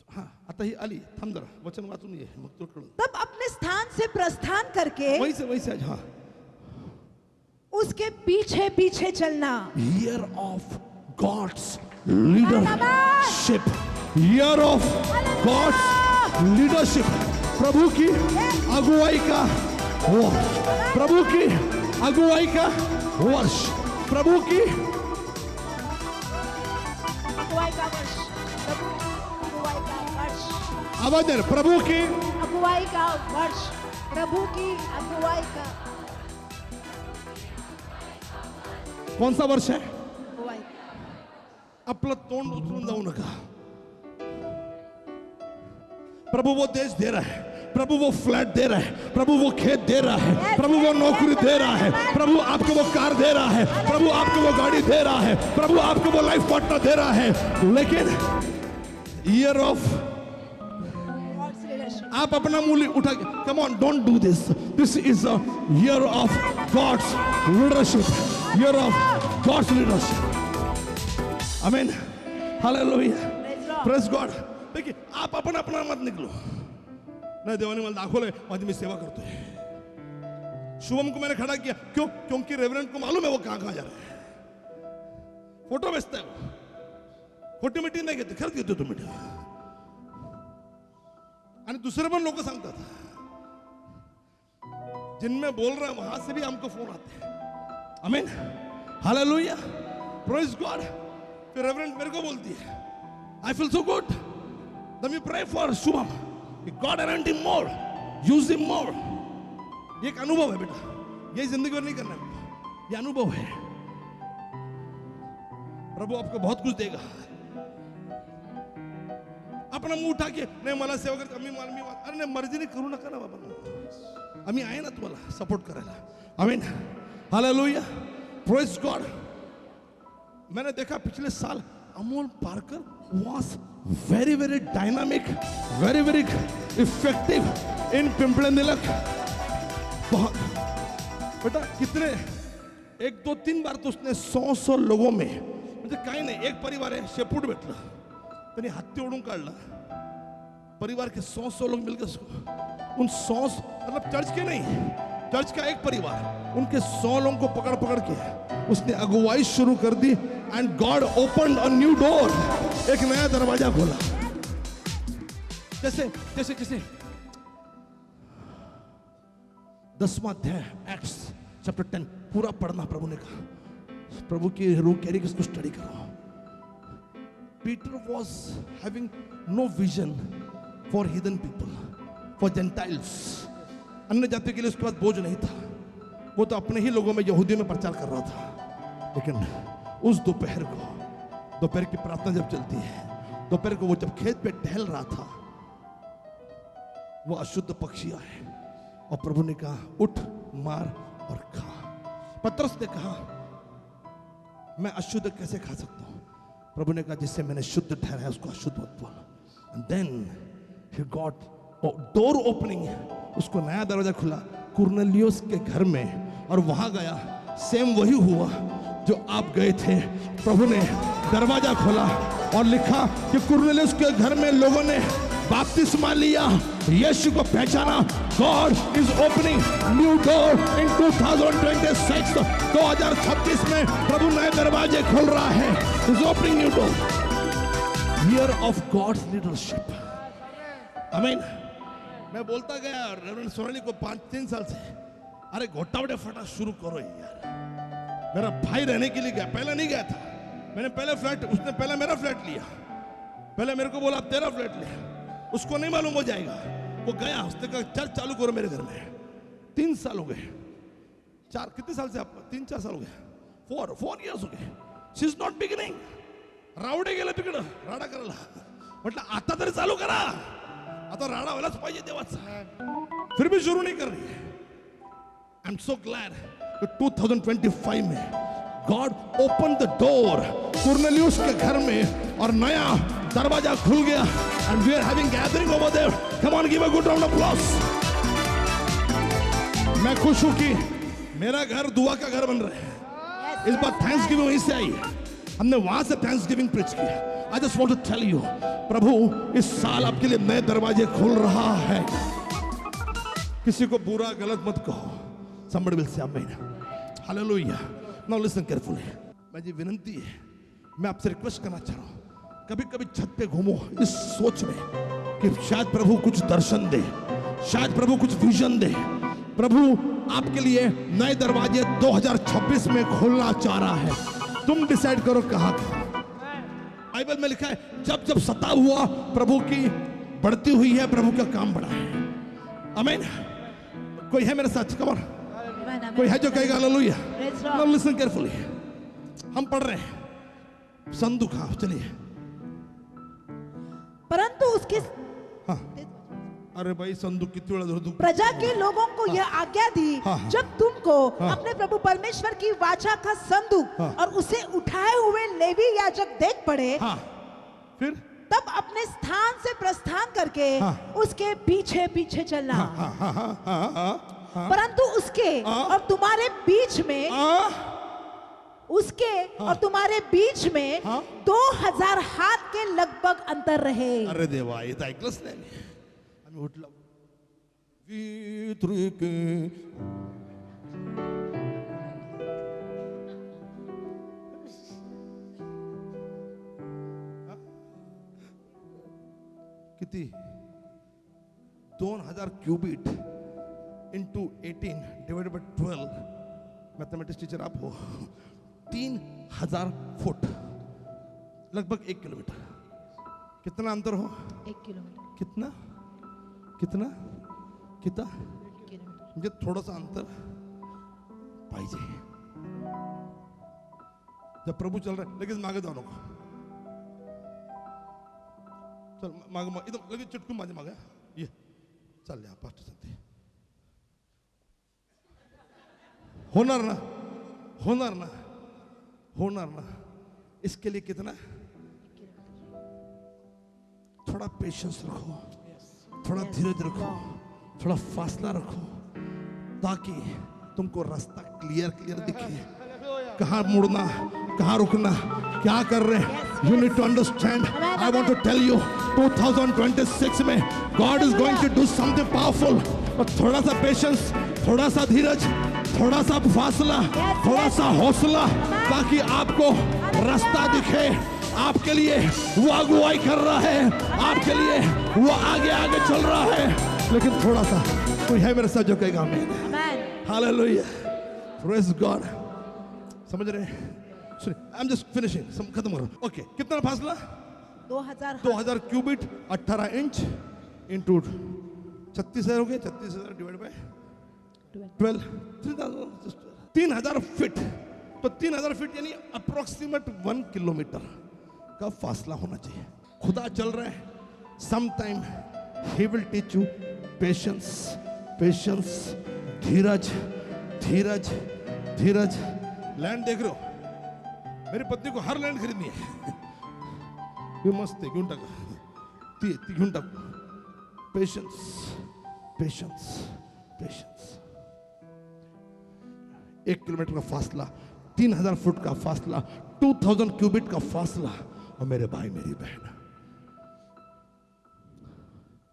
हाँ, आता ही आली, थांब जरा, वचन वाचून ये, मग तो कळलं. तब अपने स्थान से प्रस्थान करके वही से आज. हाँ, उसके पीछे पीछे चलना. year of God's leadership, year of God's leadership, प्रभु की अगुवाई का वर्ष, प्रभु की अगुवाई का वर्ष, प्रभु की अगुवाई का वर्ष, अगुवाई का वर्ष, आवाज दे, प्रभु की अगुवाई का वर्ष. प्रभु की अगुवाई का कौन सा वर्ष है? अगुवाई आपलं तोंड उचलून जाऊ नका. प्रभु वो देश दे रहा है, प्रभु वो फ्लैट दे रहा है, प्रभु वो खेत दे रहा है, प्रभु वो नौकरी दे रहा है, प्रभु आपको वो कार दे रहा है, प्रभु आपको वो गाड़ी दे रहा है, प्रभु आपको वो लाइफ पार्टनर दे रहा है. लेकिन ईयर ऑफ गॉड्स लीडरशिप आप अपना मूल्य उठा के, come on, don't do this. This is a year of God's leadership, year of God's leadership. आमीन, हालेलुया, प्रेज गॉड. देखिए, आप अपना अपना मत निकलो. नाही, देवाने मला दाखवलंय, माझी मी सेवा करतोय. शुभम को मैंने खड़ा किया, क्यों? क्योंकि रेवरेंट को मालूम है वो कहां जा रहा है. फोटो बेचता है वो, खोटी मिठी नाही घेते, खरंच घेतो तो मिठी. आणि दुसरे पण लोक सांगतात, जिनमें बोल रहा है वहां से भी हमको फोन आते हैं. आमीन, हालेलुया, प्रेज गॉड. फिर रेवरेंट मेरे को बोलती है, I feel so good. Then we pray for Shubham. God anoint him more, use him more. ये एक अनुभव है बेटा, ये जिंदगी भर नहीं करना है, ये अनुभव है. प्रभु आपको बहुत कुछ देगा. अपना मुंह उठा के, नाही मला सेवा करत, मी अरे नाही, मर्जीने करू नका ना बाबा. आम्ही आहे ना तुम्हाला सपोर्ट करायला. आमीन, हालेलुया, प्रेज गॉड. मैंने देखा पिछले साल अमोल पारकर was very very dynamic, very very effective in पिंपळे-निलख. बहुत बेटा, कितने 1 2 3 बार तो उसने 100 लोगों में, म्हणजे काही नाही, एक परिवार आहे, शेपूट भेटलं, त्यांनी हत्ती ओढून काढला. परिवार के 100 लोग मिलकर उसको, उन 100 मतलब चर्च के नहीं, चर्च का एक परिवार, उनके 100 लोगों को पकड़ पकड़ के उसने अगुवाई शुरू कर दी. And God opened a new door, एक नया दरवाजा खोला. जैसे जैसे जैसे 10वां अध्याय एक्ट्स चैप्टर 10 पूरा पढ़ना. प्रभु ने कहा, प्रभु की रूह कह रही कि इसको स्टडी करो. Peter was having no vision for hidden people, for Gentiles. अन्य जाति के लिए उसके पास बोझ नहीं था. वो तो अपने ही लोगों में, यहूदियों में प्रचार कर रहा था. लेकिन उस दोपहर को, दोपहर की प्रार्थना जब चलती है, दोपहर को वो जब खेत पे टहल रहा था, वो अशुद्ध पक्षी आए और प्रभु ने कहा, उठ, मार और खा. पतरस ने कहा, मैं अशुद्ध कैसे खा सकता हूं? प्रभु ने कहा, जिससे मैंने शुद्ध ठहराया उसको अशुद्ध मत बोल. And then he got door opening, उसको नया दरवाजा खुला कुरनेलियुस के घर में, और वहां गया. सेम वही हुआ जो आप गए थे. प्रभु ने दरवाजा खोला और लिखा कि कुरनेलियुस के घर में लोगों ने बपतिस्मा लिया, यीशु को पहचाना. God is opening new door in 2026. 2026 में प्रभु नए दरवाजे खोल रहा है. Is opening new door, year of God's leadership. आमीन. मैं बोलता गया रेवरेंड सोनाली को 5-3 साल से, अरे घोटावड़े फटा शुरू करो यार. मेरा भाई रहने के लिए गया, पहले नहीं गया था. मैंने पहले फ्लैट, उसने पहले मेरा फ्लैट लिया, पहले मेरे को बोला तेरा फ्लैट ले, उसको नहीं मालूम हो जाएगा. वो गया, उसने कहा चर्च चालू करो मेरे घर में. 3 साल हो गए, 4 कितने साल से आपको? 3-4 साल हो गए, 4 years हो गए. She is not beginning. रावडे गेले तिकडं राडा करायला. म्हटलं आता तरी चालू करा, आता राडा व्हायलाच पाहिजे देवाचा. फिर भी शुरू नहीं कर रही है. आई एम सो ग्लैड 2025 में God open the door Cornelius के घर में, और नया दरवाजा खुल गया. And we are having gathering over there. Come on, give a good round of applause. मैं खुश हूं कि मेरा घर दुआ का घर बन रहा है. इस बार थैंक्स गिविंग वहीं से आई, हमने वहां से थैंक्स गिविंग प्रीच किया. I just want to tell you, प्रभु इस साल आपके लिए नए दरवाजे खोल रहा है. किसी को बुरा गलत मत कहो. Somebody will say amen. Hallelujah. Now listen carefully. मैं जी विनंती है, मैं आपसे रिक्वेस्ट करना चाह रहा हूं, कभी कभी छत पे घूमो इस सोच में कि शायद प्रभु कुछ दर्शन दे, शायद प्रभु कुछ विजन दे. प्रभु आपके लिए नए दरवाजे 2026 में खोलना चाह रहा है. तुम डिसाइड करो कहां. बाइबल में लिखा है, जब जब सता हुआ, प्रभु की बढ़ती हुई है, प्रभु का काम बढ़ा है. आमीन. कोई है मेरे साथ? Come on, Amen, amen. कोई है जो कहेगा hallelujah? Praise now Lord. Listen carefully, हम पढ़ रहे हैं संदूक। हाँ चलिए। परंतु उसके हाँ, अरे भाई संदूक कितनी बड़ा संदूक। प्रजा के लोगों को यह आज्ञा दी, हाँ, हाँ। जब तुमको हाँ। अपने प्रभु परमेश्वर की वाचा का संदूक हाँ। और उसे उठाए हुए लेवी याजक देख पड़े, हाँ, फिर तब अपने स्थान से प्रस्थान करके हाँ। उसके पीछे पीछे चलना। हाँ हाँ हाँ हाँ हाँ हाँ परंतु उसके हाँ। और तुम्हारे बीच में, हाँ उसके और तुम्हारे बीच में हाँ। 2000 हाथ के लगभग अंतर रहे। अरे देवा, हे तर ऐकलंच नाही मी. आम्ही उठलो वित्रिके. किती? 2000 cubit into 18 divided by 12. Mathematics teacher आप हो. 3000 फुट, लगभग 1 किलोमीटर. कितना अंतर हो? 1 किलोमीटर. कितना कितना कितना? किलोमीटर. म्हणजे थोडंसं अंतर पाहिजे. जब प्रभु चल रहा है लगेच मागे जाऊ नको. चल मागे मागे इथं लगेच चिटकून माझ्या मागे ये. चालले हा पास्ट सांगते. होणार ना, होणार ना, होणार ना. इसके लिए कितना? थोड़ा पेशेंस रखो, थोड़ा धीरज रखो, थोड़ा फासला रखो, ताकि तुमको रास्ता क्लियर दिखे. कहाँ मुड़ना, कहाँ रुकना, क्या कर रहे हैं. You need to understand. I want to tell you 2026 में God is going to do something powerful. और थोड़ा सा पेशेंस, थोड़ा सा धीरज, थोड़ा सा फासला, थोड़ा सा हौसला, ताकि आपको रास्ता दिखे. आपके लिए वो अगुवाई कर रहा है, आपके लिए वो आगे आगे चल रहा है. लेकिन थोड़ा सा कोई है मेरे साथ जो कहेगा आमीन. Amen. Hallelujah, praise God. समझ रहे हैं? आई एम जस्ट फिनिशिंग, खत्म करो. ओके, कितना फासला? 2000 हाथ. 2000 क्यूबिट 18 इंच इंटू 36,000 हो गए. 36,000 डिवाइड बाय 12, 3000 फीट. तो 3000 फीट यानी अप्रोक्सीमेट 1 किलोमीटर का फासला होना चाहिए. खुदा चल रहा है. Some time he will teach you patience, patience, धीरज, धीरज, धीरज. लैंड देख रहे हो? मेरी पत्नी को हर लैंड खरीदनी है. ये मस्त है, घेऊन टाका. ती घेऊन टाकू. Patience, patience, patience. 1 किलोमीटर का फासला, 3000 फुट का फासला, 2000 क्यूबिट का फासला. और मेरे भाई मेरी बहन,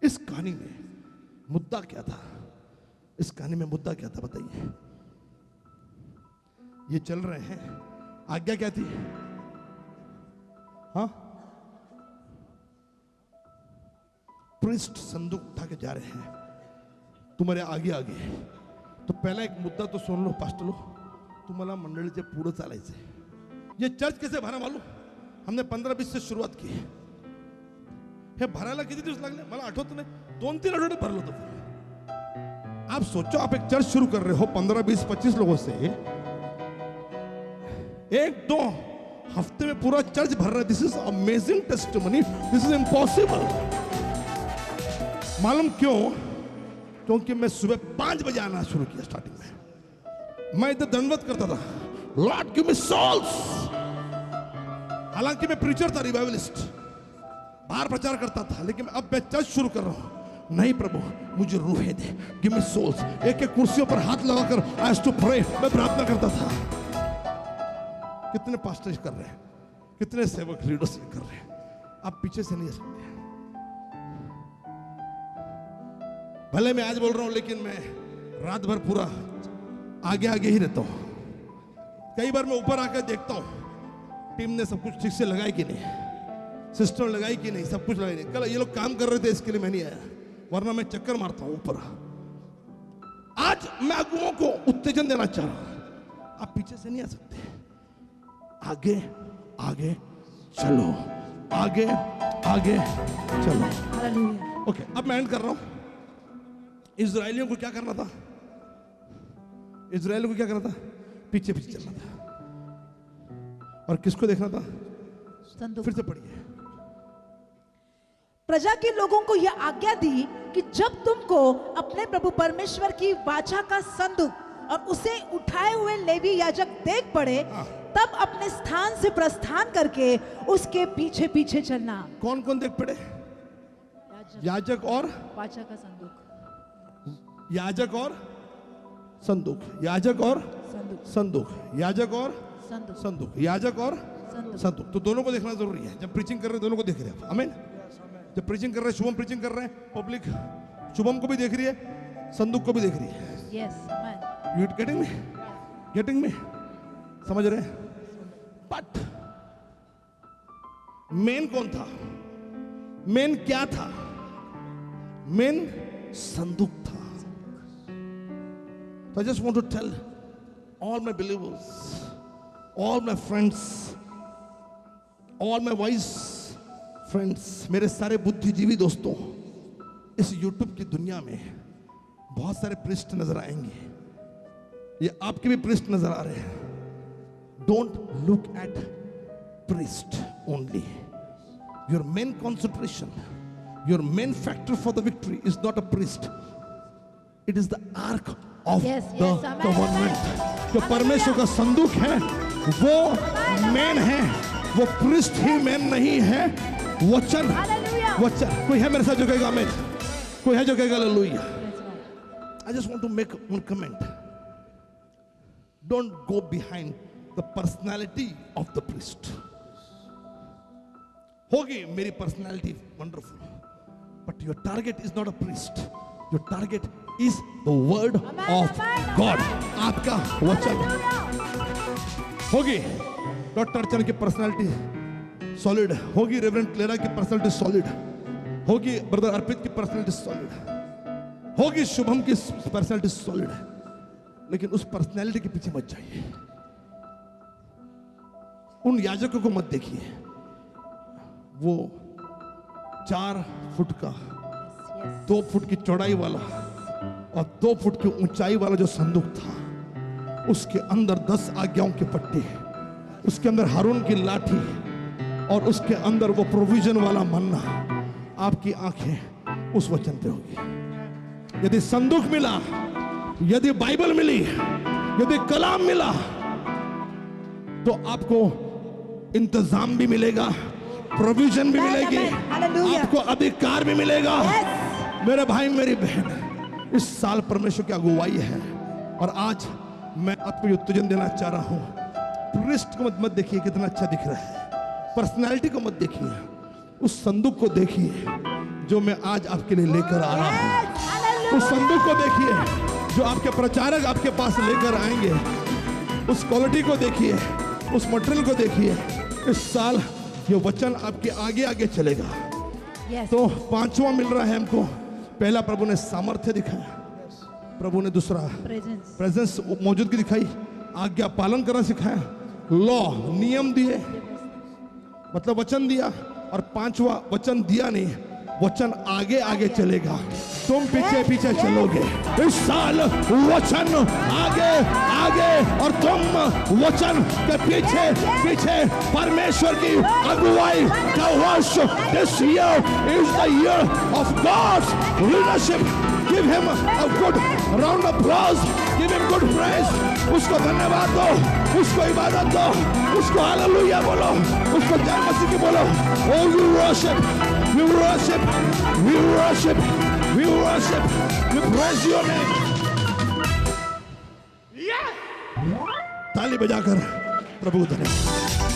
इस कहानी में मुद्दा क्या था? इस कहानी में मुद्दा क्या था बताइए? ये चल रहे हैं, आज्ञा क्या थी? हाँ, प्रिस्ट संदूक उठा के जा रहे हैं तुम्हारे आगे आगे. तो पहला एक मुद्दा तो सुन लो पास्टर लो. तुम्हाला मंडळीचे पुढे चालायचे. ये चर्च कैसे भरा मालूम? हमने 15-20 से शुरुआत की. हे भरायला किती दिवस लागले मला आठवत नाही. 2-3 आठवडे भरलो होतो. आप सोचो, आप एक चर्च शुरू कर रहे हो 15-20-25 लोगों से, 1-2 हफ्ते में पूरा चर्च भर रहा है. This is amazing testimony. This is impossible. मालूम क्यों? क्योंकि मैं सुबह 5 बजे आना शुरू किया. स्टार्टिंग में मैं इधर दंडवत करता था, लॉर्ड गिव मी सोल्स. हालांकि मैं प्रीचर था, रिवाइवलिस्ट, बाहर प्रचार करता था. लेकिन अब मैं चर्च शुरू कर रहा हूं. नहीं प्रभु, मुझे रूहें दे, गिव मी सोल्स. एक एक कुर्सियों पर हाथ लगाकर आई हैव टू प्रे, मैं प्रार्थना करता था. कितने पास्टर कर रहे हैं, कितने सेवक लीडरशिप कर रहे हैं. आप पीछे से नहीं आ सकते. भले मैं आज बोल रहा हूं, लेकिन मैं रात भर पूरा आगे आगे ही रहता हूं. कई बार मैं ऊपर आकर देखता हूं टीम ने सब कुछ ठीक से लगाई कि नहीं, सिस्टम लगाई कि नहीं, सब कुछ लगाई नहीं. कल ये लोग काम कर रहे थे, इसके लिए मैं नहीं आया, वरना मैं चक्कर मारता हूं ऊपर. आज मैं अगुओं को उत्तेजन देना चाह रहा हूं. आप पीछे से नहीं आ सकते. आगे आगे चलो, आगे आगे चलो. हालेलुया. ओके, अब मैं एंड कर रहा हूं. इजराइलियों को क्या करना था? इजराइल को क्या करना था? पीछे पीछे चलना था। और किसको देखना था? संदूक। फिर से पढ़िए। प्रजा के लोगों को यह आज्ञा दी कि जब तुमको अपने प्रभु परमेश्वर की वाचा का संदूक और उसे उठाए हुए लेवी याजक देख पड़े, तब अपने स्थान से प्रस्थान करके उसके पीछे पीछे चलना। कौन कौन देख पड़े? याजक और वाचा का संदूक। याजक और संदूक, याजक और संदूक। संदूक, याजक और संदूक। संदूक, याजक और संदूक। संदूक। तो दोनों को देखना जरूरी है। जब प्रीचिंग कर रहे हैं दोनों को देख रहे हैं। आमीन। जब प्रीचिंग कर रहे हैं, शुभम प्रीचिंग कर रहे हैं, पब्लिक शुभम को भी देख रही है, संदूक को भी देख रही है। Yes man. You getting me? Getting me? समझ रहे हैं? बट मेन कौन था? मेन क्या था? मेन संदूक था। So I just want to tell all my believers, all my friends, all my wise friends, मेरे सारे बुद्धिजीवी दोस्तों, इस YouTube की दुनिया में बहुत सारे पृष्ठ नजर आएंगे। ये आपके भी पृष्ठ नजर आ रहे हैं। Don't look at priest only. Your main concentration, your main factor for the victory is not a priest. It is the ark of Yes, the yes, amen, covenant. amen. जो परमेश्वर का संदूक है वो मेन है, वो प्रिस्ट ही main नहीं है, वचन। Hallelujah. वचन। कोई है मेरे साथ जो कहेगा आमीन? कोई है जो कहेगा hallelujah? I just want to make one comment. Don't go behind the personality of the priest. होगी मेरी personality wonderful, but your target is not a priest, your target is the word of God, आपका वचन। होगी doctor अर्चना की personality solid, होगी reverend Clara की personality solid, होगी brother अर्पित की पर्सनालिटी सॉलिड, होगी शुभम की पर्सनालिटी सॉलिड, लेकिन उस पर्सनालिटी के पीछे मत जाइए। उन याजकों को मत देखिए, वो 4 फुट का, 2 फुट की चौड़ाई वाला और 2 फुट की ऊंचाई वाला जो संदूक था, उसके अंदर 10 आज्ञाओं के पट्टे, उसके अंदर हारून की लाठी और उसके अंदर वो प्रोविजन वाला मन्ना। आपकी आंखें उस वचन पे होगी। यदि संदूक मिला, यदि बाइबल मिली, यदि कलाम मिला, तो आपको इंतजाम भी मिलेगा, प्रोविजन भी मिलेगी, आपको अधिकार भी मिलेगा। मेरे भाई मेरी बहन, इस साल परमेश्वर की अगुवाई है और आज मैं आपको ये उत्तेजन देना चाह रहा हूं। प्रिस्ट को मत देखिए कितना अच्छा दिख रहा है, पर्सनालिटी को मत देखिए, उस संदूक को देखिए जो मैं आज आपके लिए लेकर आ रहा हूं। उस संदूक को देखिए जो आपके प्रचारक आपके पास लेकर आएंगे, उस क्वालिटी को देखिए, उस मटेरियल को देखिए। इस साल ये वचन आपके आगे आगे चलेगा। तो 5वां मिल रहा है हमको। पहला प्रभु ने सामर्थ्य दिखाया, प्रभु ने दूसरा प्रेजेंस मौजूदगी दिखाई, आज्ञा पालन करना सिखाया, लॉ नियम दिए, मतलब वचन दिया, और 5वां वचन दिया नहीं, वचन आगे आगे चलेगा, तुम पीछे पीछे चलोगे। इस साल वचन आगे आगे और तुम वचन के पीछे पीछे। परमेश्वर की अगुवाई का वर्ष, this year is the year of God's leadership. Give him a good round of applause, give him good praise. उसको धन्यवाद दो, उसको इबादत दो, उसको हालेलुया बोलो, उसको जय मसीह की बोलो। Oh we worship, we worship, we worship, we worship, we praise your name. Yes! ताली बजाकर प्रभु धन्यवाद।